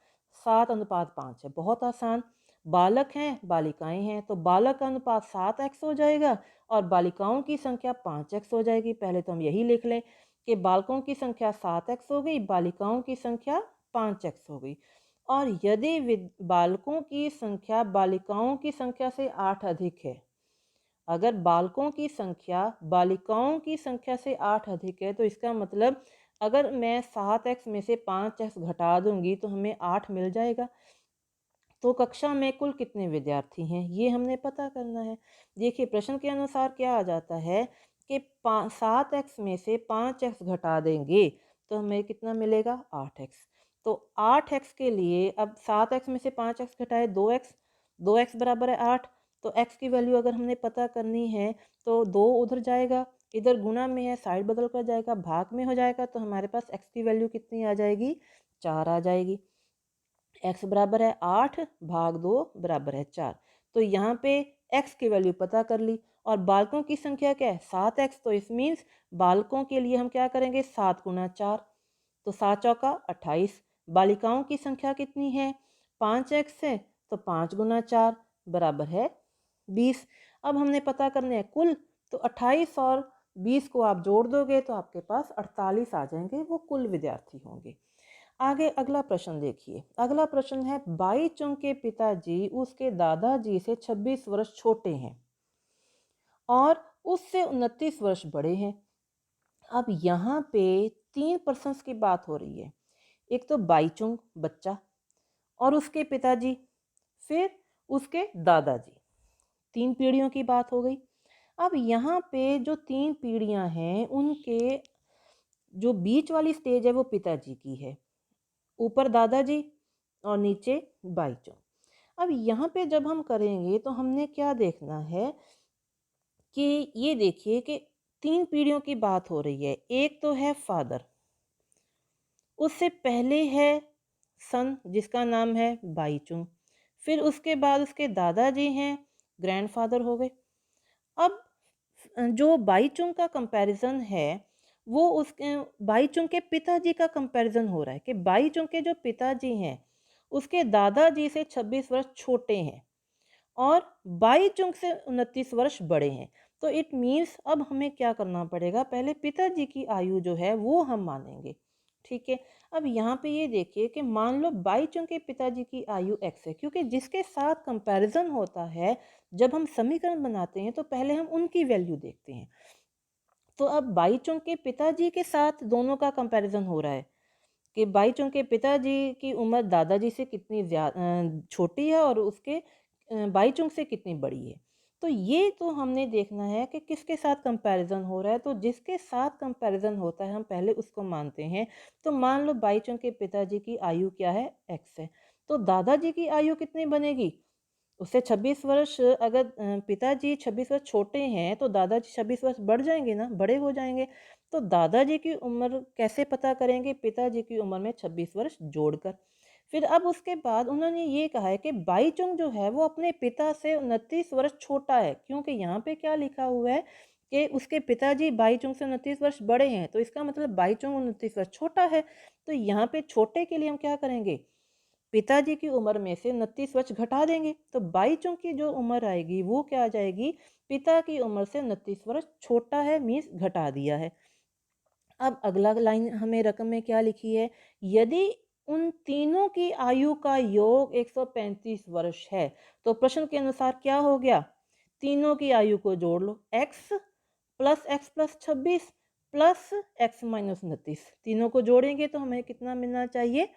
7:5 है। बहुत आसान, बालक हैं बालिकाएं हैं, तो बालक का अनुपात 7x हो जाएगा और बालिकाओं की संख्या 5x हो जाएगी। पहले तो हम यही लिख लें कि बालकों की संख्या 7x हो गई, बालिकाओं की संख्या 5x हो गई। और यदि बालकों की संख्या बालिकाओं की संख्या से 8 अधिक है, अगर बालकों की संख्या बालिकाओं की संख्या से 8 अधिक है, तो इसका मतलब अगर मैं 7x में से 5x घटा दूंगी तो हमें 8 मिल जाएगा। तो कक्षा में कुल कितने विद्यार्थी हैं ये हमने पता करना है। देखिए प्रश्न के अनुसार क्या आ जाता है कि 7x में से 5x घटा देंगे तो हमें कितना मिलेगा, 8x। तो 8x के लिए अब 7x में से 5x घटाए 2x, 2x बराबर है 8। तो x की वैल्यू अगर हमने पता करनी है तो 2 उधर जाएगा, इधर गुणा में है साइड बदल कर जाएगा, भाग में हो जाएगा, तो हमारे पास x की वैल्यू कितनी आ जाएगी, 4 आ जाएगी। x बराबर है 8 भाग 2 बराबर है 4। तो यहाँ पे x की वैल्यू पता कर ली, और बालकों की संख्या क्या है, 7x। तो इस मीन्स बालकों के लिए हम क्या करेंगे, 7 गुना 4, तो 7 चौका 28। बालिकाओं की संख्या कितनी है, 5x है, तो 5 गुना 4 बराबर है 20। अब हमने पता करने हैं कुल, तो 28 और 20 को आप जोड़ दोगे तो आपके पास 48 आ जाएंगे, वो कुल विद्यार्थी होंगे। आगे अगला प्रश्न देखिए। अगला प्रश्न है, बाई चुंग के पिताजी उसके दादाजी से 26 वर्ष छोटे हैं और उससे 29 वर्ष बड़े हैं। अब यहाँ पे 3 पर्सन्स की बात हो रही है। एक तो बाई चुंग बच्चा, और उसके पिताजी, फिर उसके दादाजी, 3 पीढ़ियों की बात हो गई। अब यहाँ पे जो 3 पीढ़ियाँ हैं उनके जो बीच वाली स्टेज है वो पिताजी की है, ऊपर दादाजी और नीचे बाईचों। अब यहाँ पे जब हम करेंगे तो हमने क्या देखना है कि ये देखिए कि 3 पीढ़ियों की बात हो रही है। एक तो है फादर, उससे पहले है सन जिसका नाम है बाईचुंग, फिर उसके बाद उसके दादाजी हैं, ग्रैंडफादर हो गए। अब जो बाईचुंग का कंपैरिजन है वो उसके बाईचुंग के पिताजी का कंपैरिजन हो रहा है कि बाईचुंग के जो पिताजी हैं उसके दादाजी से 26 वर्ष छोटे हैं और बाईचुंग से 29 वर्ष बड़े हैं। तो इट मीन्स अब हमें क्या करना पड़ेगा, पहले पिताजी की आयु जो है वो हम मानेंगे। ठीक है, अब यहाँ पे ये देखिए कि मान लो बाईचुंग के पिताजी की आयु x है, क्योंकि जिसके साथ कंपैरिजन होता है जब हम समीकरण बनाते हैं तो पहले हम उनकी वैल्यू देखते हैं। तो अब बाईचुंग के पिताजी के साथ दोनों का कंपैरिजन हो रहा है कि बाईचुंग के पिताजी की उम्र दादाजी से कितनी छोटी है और उसके बाईचुंग से कितनी बड़ी है। तो ये तो हमने देखना है कि किसके साथ कंपैरिजन हो रहा है, तो जिसके साथ कंपैरिजन होता है हम पहले उसको मानते हैं। तो मान लो बाईचुंग के पिताजी की आयु क्या है, x है, तो दादाजी की आयु कितनी बनेगी, उससे 26 वर्ष, अगर पिताजी 26 वर्ष छोटे हैं तो दादाजी 26 वर्ष बढ़ जाएंगे ना, बड़े हो जाएंगे। तो दादाजी की उम्र कैसे पता करेंगे, पिताजी की उम्र में 26 वर्ष जोड़कर। फिर अब उसके बाद उन्होंने ये कहा है कि बाईचुंग जो है वो अपने पिता से 29 वर्ष छोटा है, क्योंकि यहाँ पे क्या लिखा हुआ है कि उसके पिताजी बाईचुंग से 29 वर्ष बड़े हैं, तो इसका मतलब बाईचुंग 29 वर्ष छोटा है। तो यहाँ पे छोटे के लिए हम क्या करेंगे, पिताजी की उम्र में से 29 वर्ष घटा देंगे, तो बाईचुंग की जो उम्र आएगी वो क्या आ जाएगी, पिता की उम्र से 29 वर्ष छोटा है, मीन्स घटा दिया है। अब अगला लाइन हमें रकम में क्या लिखी है, यदि उन तीनों की आयु का योग 135 वर्ष है, तो प्रश्न के अनुसार क्या हो गया, तीनों की आयु को जोड़ लो, x plus x plus 26 plus x minus 29, तीनों को जोड़ेंगे तो हमें कितना मिलना चाहिए,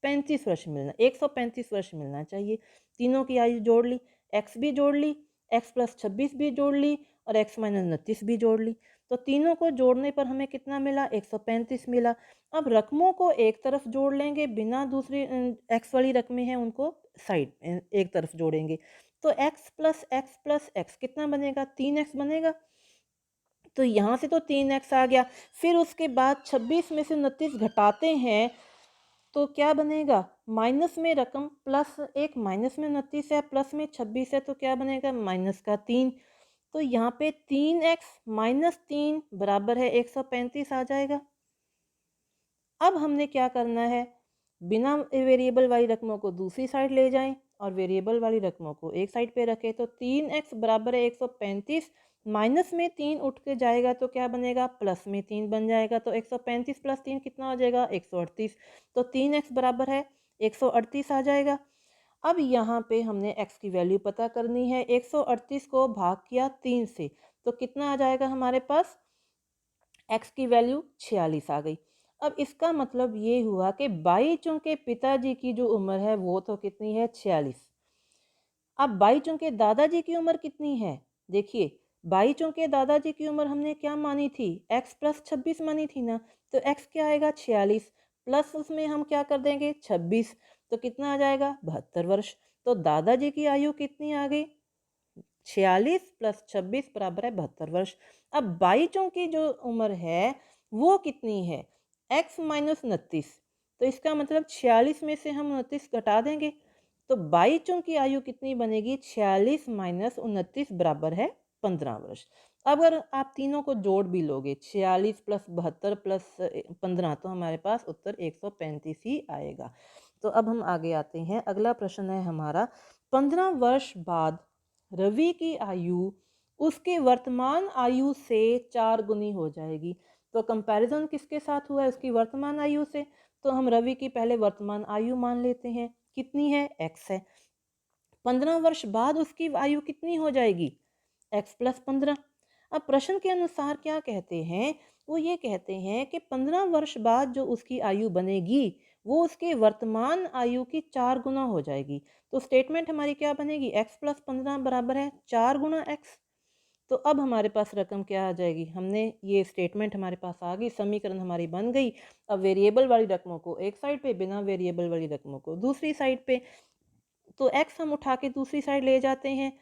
35 वर्ष मिलना, 135 वर्ष मिलना चाहिए। तीनों की आयु जोड़ ली, एक्स भी जोड़ ली, x प्लस 26 भी जोड़ ली और x माइनस 29 भी जोड़ ली। तो तीनों को जोड़ने पर हमें कितना मिला? 135 मिला। अब रकमों को एक तरफ जोड़ लेंगे, बिना दूसरी x वाली रकमें हैं उनको साइड एक तरफ जोड़ेंगे। तो x प्लस x कितना बनेगा? 3x बनेगा। तो यहाँ से तो 3x आ गया। फिर उसके बाद 26 में से 29 घटाते हैं तो क्या बनेगा? माइनस में रकम प्लस एक, माइनस में 29 है, प्लस में 26 है, तो क्या बनेगा? माइनस का 3। तो यहाँ पे 3x माइनस 3 बराबर है 135 आ जाएगा। अब हमने क्या करना है? बिना वेरिएबल वाली रकमों को दूसरी साइड ले जाएं और वेरिएबल वाली रकमों को एक साइड पे रखें। तो 3x बराबर है 135, माइनस में 3 उठ के जाएगा तो क्या बनेगा? प्लस में 3 बन जाएगा। तो 135 प्लस 3 कितना हो जाएगा? 138। तो 3x बराबर है 138 आ जाएगा। अब यहाँ पे हमने x की वैल्यू पता करनी है। 138 को भाग किया 3 से तो कितना आ जाएगा हमारे पास? x की वैल्यू 46 आ गई। अब इसका मतलब ये हुआ कि बाईचों के पिताजी की जो उम्र है वो तो कितनी है? 46। अब बाईचों के दादाजी की उम्र कितनी है? देखिए, बाईचों के दादाजी की उम्र हमने क्या मानी थी? x प्लस 26 मानी थी ना। तो x क्या आएगा? 46 प्लस उसमें हम क्या कर देंगे? 26। तो कितना आ जाएगा? 72 वर्ष। तो दादाजी की आयु कितनी आ गई? 46 प्लस 26 बराबर है 72 वर्ष। अब बाईचों की जो उम्र है वो कितनी है? x minus 29। तो इसका मतलब 46 में से हम 29 घटा देंगे तो बाईचों की आयु कितनी बनेगी? 46 माइनस 29 बराबर है 15 वर्ष। अब अगर आप तीनों को जोड़ भी लोगे 46 प्लस 72 प्लस 15 तो हमारे पास उत्तर 135 ही आएगा। तो अब हम आगे आते हैं। अगला प्रश्न है हमारा, 15 वर्ष बाद रवि की आयु उसके वर्तमान आयु से 4 गुनी हो जाएगी। तो कंपैरिजन किसके साथ हुआ है? उसकी वर्तमान आयु से। तो हम रवि की पहले वर्तमान आयु मान लेते हैं। कितनी है? x है। 15 वर्ष बाद उसकी आयु कितनी हो जाएगी? x plus 15। अब प्रश्न के अनुसार क्या कहते हैं? वो ये कहते हैं कि 15 वर्ष बाद जो उसकी आयु बनेगी वो उसके वर्तमान आयु की 4 गुना हो जाएगी। तो स्टेटमेंट हमारी क्या बनेगी? x प्लस 15 बराबर है 4 गुना x। तो अब हमारे पास रकम क्या आ जाएगी? हमने ये स्टेटमेंट हमारे पास आ गई, समीकरण हमारी बन गई। अब वेरिएबल वाली रकमों को एक साइड पे, बिना वेरिएबल वाली रकमों को दूसरी साइड पे। तो x हम उठा के दूसरी साइड ले जाते हैं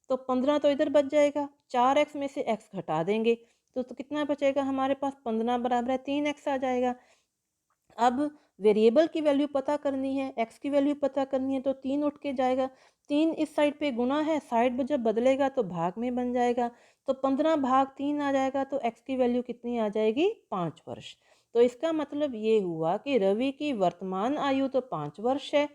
तो 15 तो इधर बच जाएगा। 4x में से x घटा देंगे तो कितना बचेगा हमारे पास? 15 बराबर है 3x आ जाएगा। अब वेरिएबल की वैल्यू पता करनी है, x की वैल्यू पता करनी है तो 3 उठ के जाएगा। 3 इस साइड पे गुना है, साइड जब बदलेगा तो भाग में बन जाएगा। तो 15 भाग 3 आ जाएगा तो x की वैल्यू कितनी आ जाएगी? 5 वर्ष। तो इसका मतलब ये हुआ कि रवि की वर्तमान आयु तो 5 वर्ष है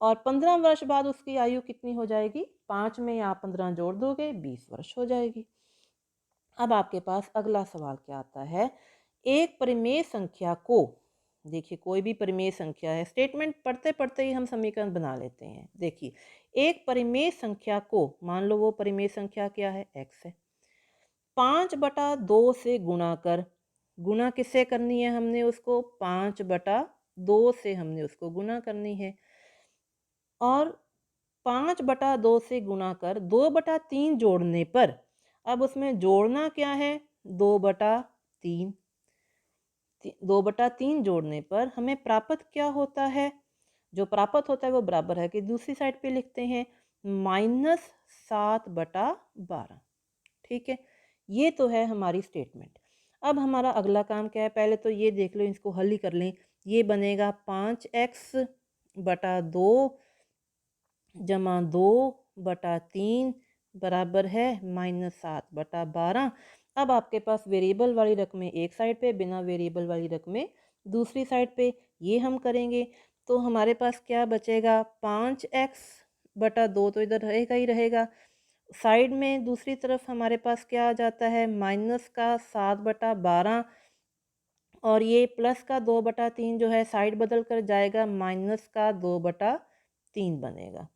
और 15 वर्ष बाद उसकी आयु कितनी हो जाएगी? 5 में आप 15 जोड़ दोगे 20 वर्ष हो जाएगी। अब आपके पास अगला सवाल क्या आता है? एक परिमेय संख्या को, देखिए कोई भी परिमेय संख्या है, स्टेटमेंट पढ़ते पढ़ते ही हम समीकरण बना लेते हैं। देखिए, एक परिमेय संख्या को, मान लो वो परिमेय संख्या क्या है? x है। 5/2 से गुणा कर, गुणा किससे करनी है? हमने उसको 5/2 से हमने उसको गुणा करनी है। और 5/2 से गुणा कर 2/3 जोड़ने पर, अब उसमें जोड़ना क्या है? 2/3। 2/3 जोड़ने पर हमें प्राप्त क्या होता है? जो प्राप्त होता है वो बराबर है कि दूसरी साइड पे लिखते हैं -7/12। ठीक है, ये तो है हमारी स्टेटमेंट। अब हमारा अगला काम क्या है? पहले तो ये देख लो, इसको हल ही कर लें। ये बनेगा 5x/2 जमा 2/3 बराबर है -7/12। अब आपके पास वेरिएबल वाली रकमें एक साइड पे, बिना वेरिएबल वाली रकमें दूसरी साइड पे। ये हम करेंगे तो हमारे पास क्या बचेगा? 5x/2 तो इधर रहेगा ही रहेगा। साइड में दूसरी तरफ हमारे पास क्या आ जाता है? माइनस का 7/12 और ये प्लस का 2/3 जो है साइड बदल कर जाएगा, माइनस का 2/3 बनेगा।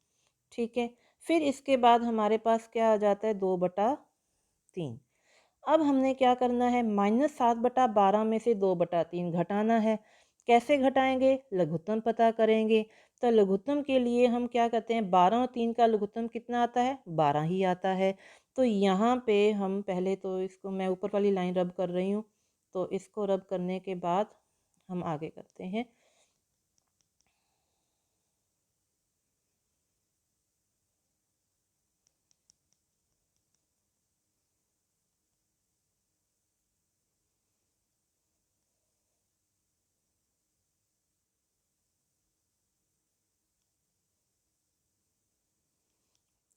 ठीक है, फिर इसके बाद हमारे पास क्या आ जाता है? 2/3। अब हमने क्या करना है? -7/12 में से 2/3 घटाना है। कैसे घटाएंगे? लघुत्तम पता करेंगे। तो लघुत्तम के लिए हम क्या करते हैं, 12 और 3 का लघुत्तम कितना आता है, 12 ही आता है। तो यहाँ पे हम पहले तो इसको मैं ऊपर वाली लाइन रब कर रही हूँ, तो इसको रब करने के बाद हम आगे करते हैं।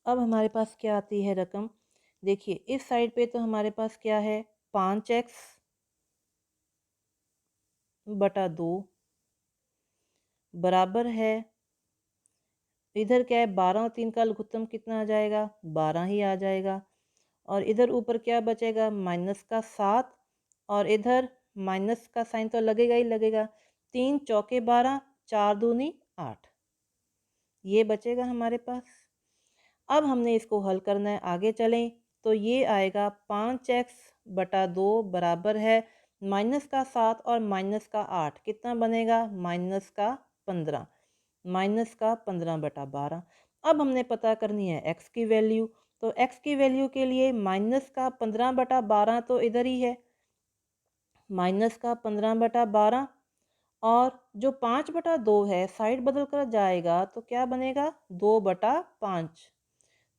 अब हमारे पास क्या आती है रकम, देखिए इस साइड पे तो हमारे पास क्या है, 5x बटा 2 बराबर है, इधर क्या है, 12 और 3 का लघुत्तम कितना आ जाएगा, 12 ही आ जाएगा। और इधर ऊपर क्या बचेगा, माइनस का 7, और इधर माइनस का साइन तो लगेगा ही लगेगा। 3 चौके 12, 4 दूनी 8, ये बचेगा हमारे पास। अब हमने इसको हल करना है, आगे चलें तो ये आएगा 5x बटा 2 बराबर है माइनस का 7 और माइनस का 8, कितना बनेगा, माइनस का 15, माइनस का 15 बटा 12। अब हमने पता करनी है x की वैल्यू, तो x की वैल्यू के लिए माइनस का 15 बटा 12 तो इधर ही है, माइनस का 15 बटा 12, और जो 5 बटा 2 है साइड बदल कर जाएगा तो क्या बनेगा, 2 बटा 5,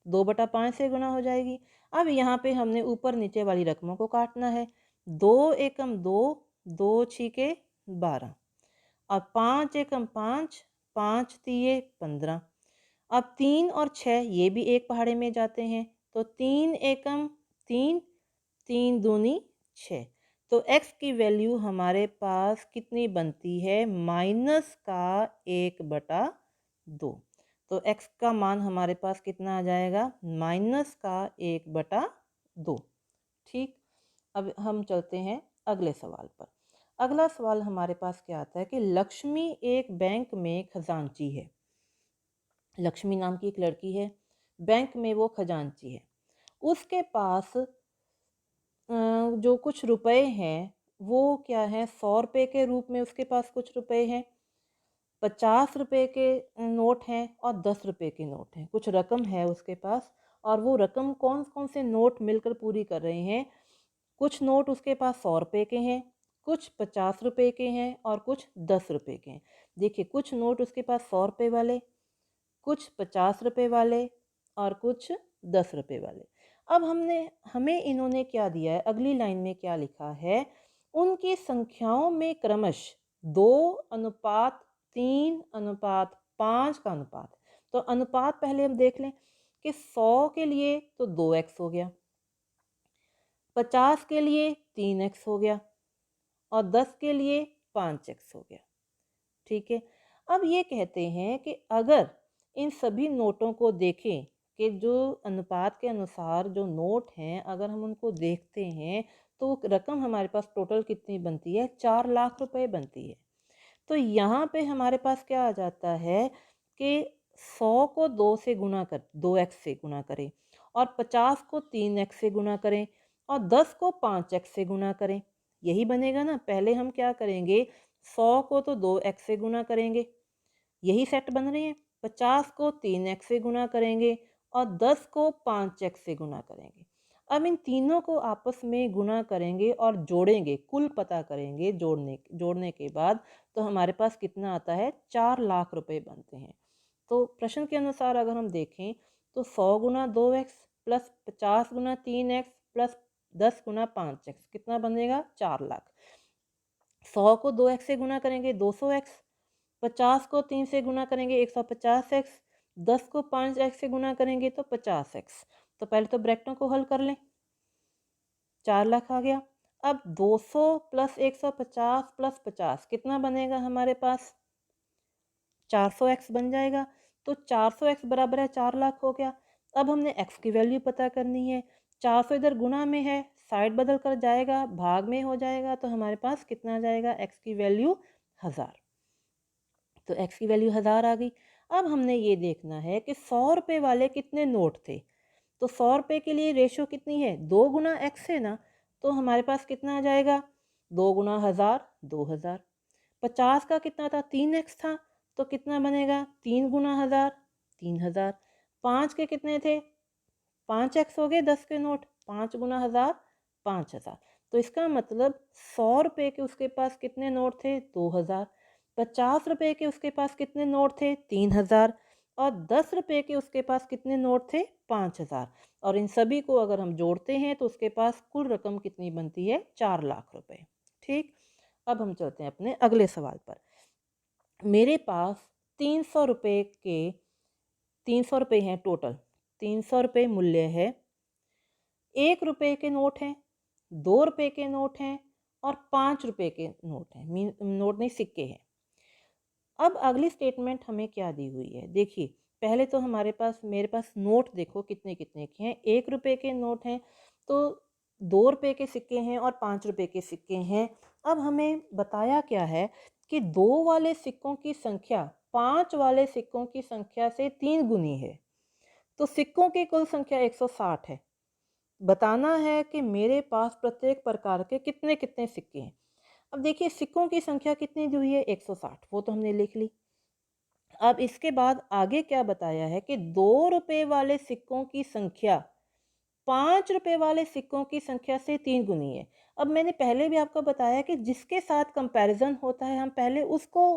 2 बटा 5 से गुना हो जाएगी। अब यहाँ पे हमने ऊपर नीचे वाली रकमों को काटना है, 2 एकम 2, 2 छीके 12, अब 5 एकम 5, 5 तिये 15, अब 3 और 6 ये भी एक पहाड़े में जाते हैं, तो 3 एकम 3, 3 दूनी 6, तो x की वैल्यू हमारे पास कितनी बनती है, माइनस का 1 बटा 2। तो x का मान हमारे पास कितना आ जाएगा, माइनस का 1 बटा 2। ठीक, अब हम चलते हैं अगले सवाल पर। अगला सवाल हमारे पास क्या आता है कि लक्ष्मी एक बैंक में खजांची है, लक्ष्मी नाम की एक लड़की है, बैंक में वो खजांची है, उसके पास जो कुछ रुपए हैं वो क्या है, 100 रुपये के रूप में उसके पास कुछ रुपए हैं, 50 रुपये के नोट हैं और 10 रुपये के नोट हैं, कुछ रकम है उसके पास। और वो रकम कौन कौन से नोट मिलकर पूरी कर रहे हैं, कुछ नोट उसके पास 100 रुपये के हैं, कुछ 50 रुपये के हैं और कुछ 10 रुपये के हैं। देखिए कुछ नोट उसके पास 100 रुपये वाले, कुछ 50 रुपये वाले और कुछ 10 रुपये वाले। अब हमें इन्होंने क्या दिया है, अगली लाइन में क्या लिखा है, उनकी संख्याओं में क्रमश 2 अनुपात 3 अनुपात 5 का अनुपात। तो अनुपात पहले हम देख लें कि 100 के लिए तो 2x हो गया, 50 के लिए 3x हो गया और 10 के लिए 5x हो गया। ठीक है, अब ये कहते हैं कि अगर इन सभी नोटों को देखें कि जो अनुपात के अनुसार जो नोट हैं अगर हम उनको देखते हैं तो रकम हमारे पास टोटल कितनी बनती है, 4 लाख रुपए बनती है। तो यहाँ पे हमारे पास क्या आ जाता है कि 100 को 2 से गुना कर, 2x से गुना करें, और 50 को 3x से गुना करें और 10 को 5x से गुना करें, यही बनेगा ना। पहले हम क्या करेंगे, 100 को तो 2x से गुना करेंगे, यही सेट बन रहे हैं, 50 को 3x से गुना करेंगे और 10 को 5x से गुना करेंगे। अब इन तीनों को आपस में गुना करेंगे और जोड़ेंगे, कुल पता करेंगे, जोड़ने के बाद तो हमारे पास कितना आता है, 4 लाख रुपए बनते हैं। तो प्रश्न के अनुसार अगर हम देखें तो 100 गुना 2x प्लस 50 गुना 3x प्लस 10 गुना 5x कितना बनेगा, 4 लाख। 100 को 2x से गुना करेंगे 200x, 50 को 3 से गुना करेंगे 150x, 10 को 5x से गुना करेंगे तो 50x। तो पहले तो ब्रैकेटों को हल कर लें, 4 लाख आ गया। अब 200 प्लस 150 प्लस 50 कितना बनेगा हमारे पास, 400x बन जाएगा। तो 400x बराबर है 4 लाख हो गया। अब हमने x की वैल्यू पता करनी है, 400 इधर गुना में है, साइड बदल कर जाएगा, भाग में हो जाएगा, तो हमारे पास कितना आ जाएगा, x की वैल्यू 1000। तो x की वैल्यू 1000 आ गई। अब हमने ये देखना है कि 100 रुपये वाले कितने नोट थे, तो 100 रुपये के लिए रेशो कितनी है, 2 गुना x है ना, तो हमारे पास कितना आ जाएगा, 2 गुना 1000 2000। 50 का कितना था, 3x था, तो कितना बनेगा 3 गुना 1000, 3000। 5 के कितने थे, 5x हो गए 10 के नोट, 5 गुना 1000 5000। तो इसका मतलब 100 रुपये के उसके पास कितने नोट थे, 2000। 50 रुपये के उसके पास कितने नोट थे, 3000। और 10 रुपये के उसके पास कितने नोट थे, 5000। और इन सभी को अगर हम जोड़ते हैं तो उसके पास कुल रकम कितनी बनती है, 4 लाख रुपए। ठीक, अब हम चलते हैं अपने अगले सवाल पर। मेरे पास 300 रुपये के 300 रुपये हैं टोटल, 300 रुपये मूल्य है। 1 रुपये के नोट हैं, 2 रुपये के नोट हैं और 5 रुपये के नोट हैं, नोट नहीं सिक्के हैं। अब अगली स्टेटमेंट हमें क्या दी हुई है, देखिए पहले तो मेरे पास नोट देखो कितने कितने के हैं। 1 रुपये के नोट हैं, तो 2 रुपये के सिक्के हैं और 5 रुपये के सिक्के हैं। अब हमें बताया क्या है कि 2 वाले सिक्कों की संख्या 5 वाले सिक्कों की संख्या से 3 गुनी है। तो सिक्कों की कुल संख्या 160 है। बताना है कि मेरे पास प्रत्येक प्रकार के कितने कितने सिक्के हैं। अब देखिए सिक्कों की संख्या कितनी दी हुई है, 160, वो तो हमने लिख ली। अब इसके बाद आगे क्या बताया है कि 2 रुपये वाले सिक्कों की संख्या 5 रुपये वाले सिक्कों की संख्या से 3 गुनी है। अब मैंने पहले भी आपको बताया कि जिसके साथ कंपैरिजन होता है हम पहले उसको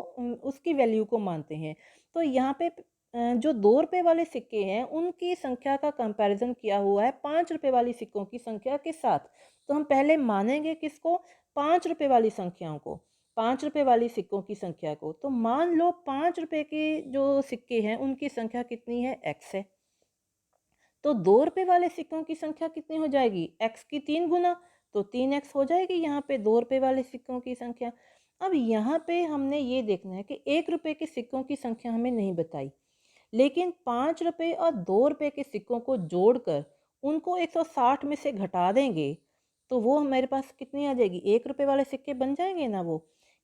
उसकी वैल्यू को मानते हैं। तो यहाँ पे जो 2 रुपये वाले सिक्के हैं उनकी संख्या का कंपैरिजन किया हुआ है 5 रुपये वाली सिक्कों की संख्या के साथ। तो हम पहले मानेंगे किसको, 5 रुपये वाली संख्याओं को, 5 रुपये वाली सिक्कों की संख्या को। तो मान लो 5 रुपये के जो सिक्के हैं उनकी संख्या कितनी है, x है। तो 2 रुपये वाले सिक्कों की संख्या कितनी हो जाएगी, x की 3 गुना, तो 3x हो जाएगी यहाँ पे 2 रुपये वाले सिक्कों की संख्या। अब यहाँ पे हमने ये देखना है कि 1 रुपये के सिक्कों की संख्या हमें नहीं बताई, लेकिन 5 रुपये और 2 रुपये के सिक्कों को जोड़कर उनको 160 में से घटा देंगे तो वो मेरे पास कितनी आ जाएगी, 1 रुपये वाले सिक्के बन जाएंगे ना वो,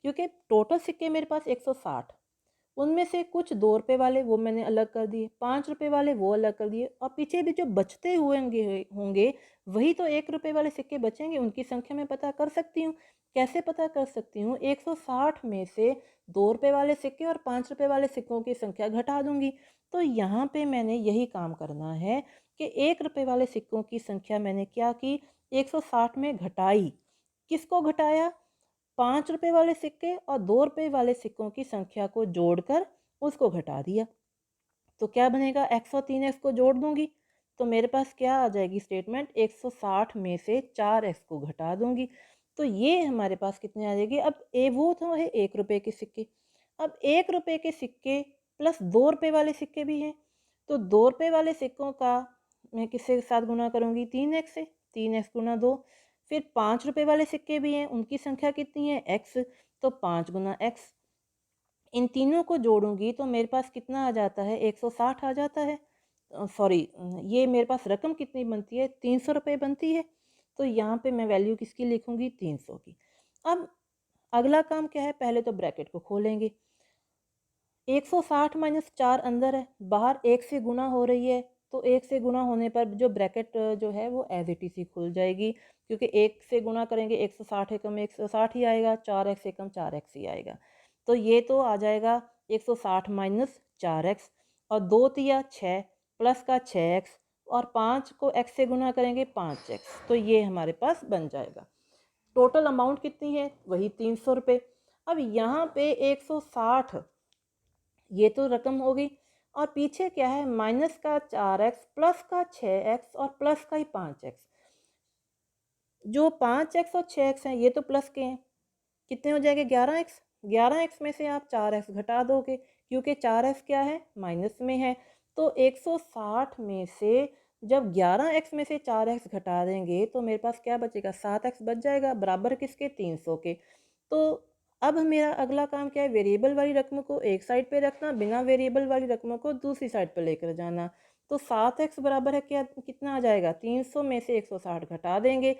क्योंकि टोटल सिक्के मेरे पास 160, उनमें से कुछ 2 रुपये वाले वो मैंने अलग कर दिए, 5 रुपये वाले वो अलग कर दिए, और पीछे भी जो बचते हुए होंगे वही तो 1 रुपये वाले सिक्के बचेंगे, उनकी संख्या मैं पता कर सकती हूँ। कैसे पता कर सकती हूँ, 160 में से 2 रुपये वाले सिक्के और 5 रुपये वाले सिक्कों की संख्या घटा दूंगी। तो यहाँ पे मैंने यही काम करना है कि 1 रुपये वाले सिक्कों की संख्या मैंने क्या की, 160 में घटाई। किसको घटाया, 5 रुपये वाले सिक्के और 2 रुपये वाले सिक्कों की संख्या को जोड़कर उसको घटा दिया। तो क्या बनेगा, x और 3x को जोड़ दूंगी तो मेरे पास क्या आ जाएगी स्टेटमेंट, 160 में से 4x को घटा दूंगी। तो ये हमारे पास कितने आ जाएगी। अब वो तो है 1 रुपये के सिक्के, अब 1 रुपये के सिक्के प्लस 2 रुपये वाले सिक्के भी हैं। तो 2 रुपये वाले सिक्कों का मैं किसके साथ गुना करूँगी, 3x से, 3x गुना 2। फिर 5 रुपये वाले सिक्के भी हैं, उनकी संख्या कितनी है, x, तो 5 गुना x। इन तीनों को जोड़ूंगी तो मेरे पास कितना आ जाता है, 160 आ जाता है। सॉरी, ये मेरे पास रकम कितनी बनती है, 300 रुपये बनती है। तो यहाँ पे मैं वैल्यू किसकी लिखूंगी, 300 की। अब अगला काम क्या है, पहले तो ब्रैकेट को खोलेंगे। 160 माइनस 4 अंदर है, बाहर 1 से गुना हो रही है, तो 1 से गुना होने पर जो ब्रैकेट जो है वो एज इट इज ही खुल जाएगी, क्योंकि 1 से गुना करेंगे 160 है कम 160 ही आएगा, 4x से कम 4x ही आएगा। तो ये तो आ जाएगा 160 माइनस 4x, और 2 तिया 6 प्लस का 6x, और 5 को x से गुना करेंगे 5x, तो ये हमारे पास बन जाएगा। टोटल अमाउंट कितनी है, वही 300 रुपये। अब यहाँ पे 160 ये तो रकम हो गई, और पीछे क्या है, माइनस का 4x प्लस का 6x और प्लस का ही 5x। जो 5x और 6x हैं ये तो प्लस के हैं, कितने हो जाएंगे, 11x। 11x में से आप 4x घटा दोगे, क्योंकि 4x क्या है, माइनस में है। तो 160 में से जब 11x में से 4x घटा देंगे तो मेरे पास क्या बचेगा, 7x बच जाएगा, बराबर किसके, 300 के। तो अब मेरा अगला काम क्या है, वेरिएबल वाली रकम को एक साइड पे रखना, बिना वेरिएबल वाली रकमों को दूसरी साइड पर लेकर जाना। तो 7x बराबर है क्या, कितना आ जाएगा, 300 में से 160 घटा देंगे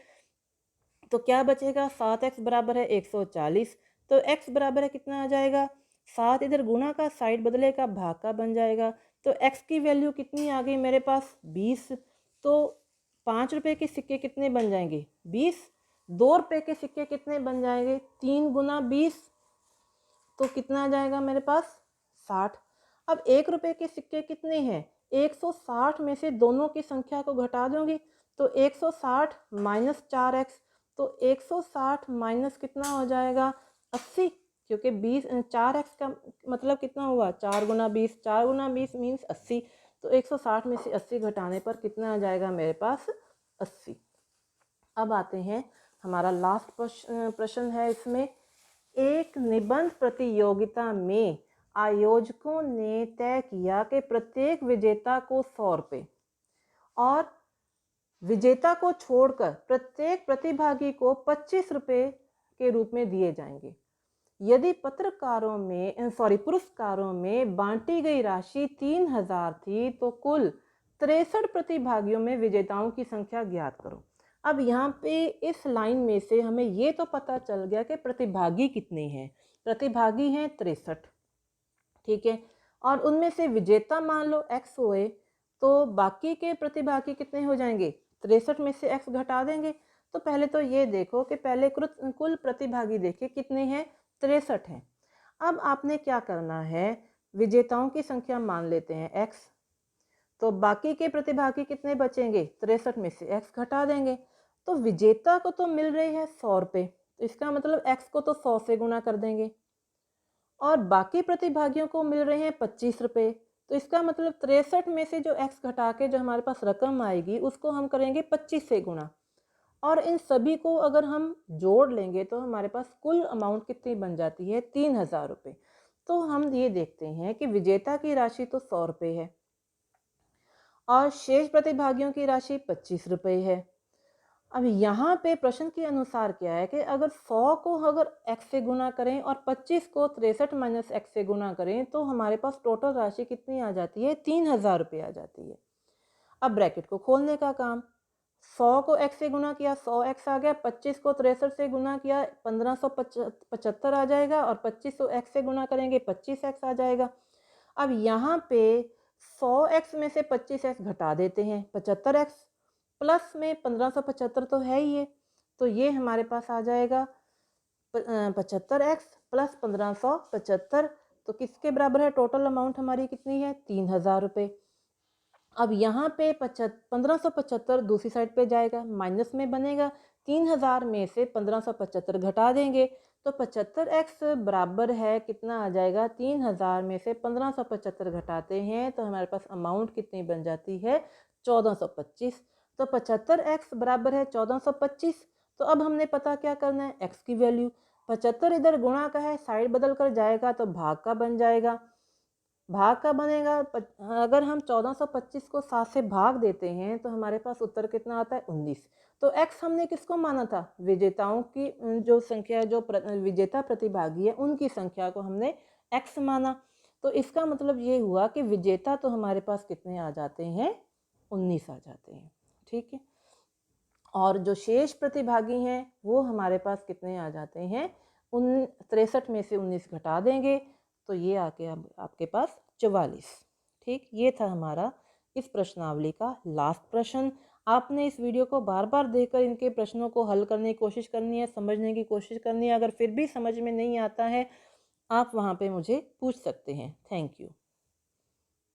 तो क्या बचेगा, 7x बराबर है 140। तो x बराबर है कितना आ जाएगा, 7 इधर गुणा का साइड बदलेगा, भाग का बन जाएगा। तो x की वैल्यू कितनी आ गई मेरे पास, 20। तो 5 रुपये के सिक्के कितने बन जाएंगे, 20। 2 रुपये के सिक्के कितने बन जाएंगे, 3 गुना 20, तो कितना आ जाएगा मेरे पास, 60। अब 1 रुपये के सिक्के कितने हैं? 160 में से दोनों की संख्या को घटा दोगे तो 160 माइनस 4x, तो 160 माइनस कितना हो जाएगा 80, क्योंकि 20 4x का मतलब कितना हुआ 4 गुना 20, 4 गुना 20 मीन्स 80। तो 160 में से 80 घटाने पर कितना आ जाएगा मेरे पास 80। अब आते हैं हमारा लास्ट प्रश्न है इसमें, एक निबंध प्रतियोगिता में आयोजकों ने तय किया कि प्रत्येक विजेता को 100 रुपये और विजेता को छोड़कर प्रत्येक प्रतिभागी को 25 रुपये के रूप में दिए जाएंगे। यदि पुरस्कारों में बांटी गई राशि 3000 थी तो कुल 63 प्रतिभागियों में विजेताओं की संख्या ज्ञात करो। अब यहाँ पे इस लाइन में से हमें ये तो पता चल गया कि प्रतिभागी कितने हैं। प्रतिभागी हैं 63, ठीक है, और उनमें से विजेता मान लो x हुए, तो बाकी के प्रतिभागी कितने हो जाएंगे 63 में से x घटा देंगे। तो पहले तो ये देखो कि पहले कुल प्रतिभागी देखिए कितने हैं 63 हैं। अब आपने क्या करना है, विजेताओं की संख्या मान लेते हैं x, तो बाकी के प्रतिभागी कितने बचेंगे 63 में से x घटा देंगे। तो विजेता को तो मिल रही है 100 रुपये, तो इसका मतलब x को तो 100 से गुना कर देंगे, और बाकी प्रतिभागियों को मिल रहे हैं 25 रुपये, तो इसका मतलब 63 में से जो x घटा के जो हमारे पास रकम आएगी उसको हम करेंगे 25 से गुना, और इन सभी को अगर हम जोड़ लेंगे तो हमारे पास कुल अमाउंट कितनी बन जाती है 3000 रुपये। तो हम ये देखते हैं कि विजेता की राशि तो 100 रुपये है और शेष प्रतिभागियों की राशि 25 रुपये है। अब यहाँ पे प्रश्न के अनुसार क्या है कि अगर 100 को अगर x से गुना करें और 25 को 63 माइनस x से गुना करें तो हमारे पास टोटल राशि कितनी आ जाती है 3000 रुपये आ जाती है। अब ब्रैकेट को खोलने का काम, 100 को x से गुना किया 100x आ गया, 25 को 63 से गुना किया 1575 आ जाएगा, और 25 को x से गुना करेंगे 25x आ जाएगा। अब यहाँ पे 100x में से 25x घटा देते हैं, 75x प्लस में 1575 तो है ही है, तो ये हमारे पास आ जाएगा 75x प्लस 1575, तो किसके बराबर है, टोटल अमाउंट हमारी कितनी है 3000 रुपये। अब यहाँ पे 1575 दूसरी साइड पे जाएगा, माइनस में बनेगा, 3000 में से 1575 घटा देंगे तो 75x बराबर है कितना आ जाएगा 3000 में से 1575 घटाते हैं तो हमारे पास अमाउंट कितनी बन जाती है 1425। तो 75x बराबर है 1425। तो अब हमने पता क्या करना है, x की वैल्यू 75 इधर गुणा का है, साइड बदल कर जाएगा तो भाग का बन जाएगा। भाग का बनेगा, अगर हम 1425 को 7 से भाग देते हैं तो हमारे पास उत्तर कितना आता है 19। तो x हमने किसको माना था, विजेताओं की जो संख्या, जो विजेता प्रतिभागी है उनकी संख्या को हमने x माना। तो इसका मतलब ये हुआ कि विजेता तो हमारे पास कितने आ जाते हैं 19 आ जाते हैं, ठीक है। और जो शेष प्रतिभागी हैं वो हमारे पास कितने आ जाते हैं 63 में से 19 घटा देंगे तो ये आके अब आपके पास 44। ठीक, ये था हमारा इस प्रश्नावली का लास्ट प्रश्न। आपने इस वीडियो को बार बार देखकर इनके प्रश्नों को हल करने की कोशिश करनी है, समझने की कोशिश करनी है। अगर फिर भी समझ में नहीं आता है आप वहाँ पे मुझे पूछ सकते हैं। Thank you.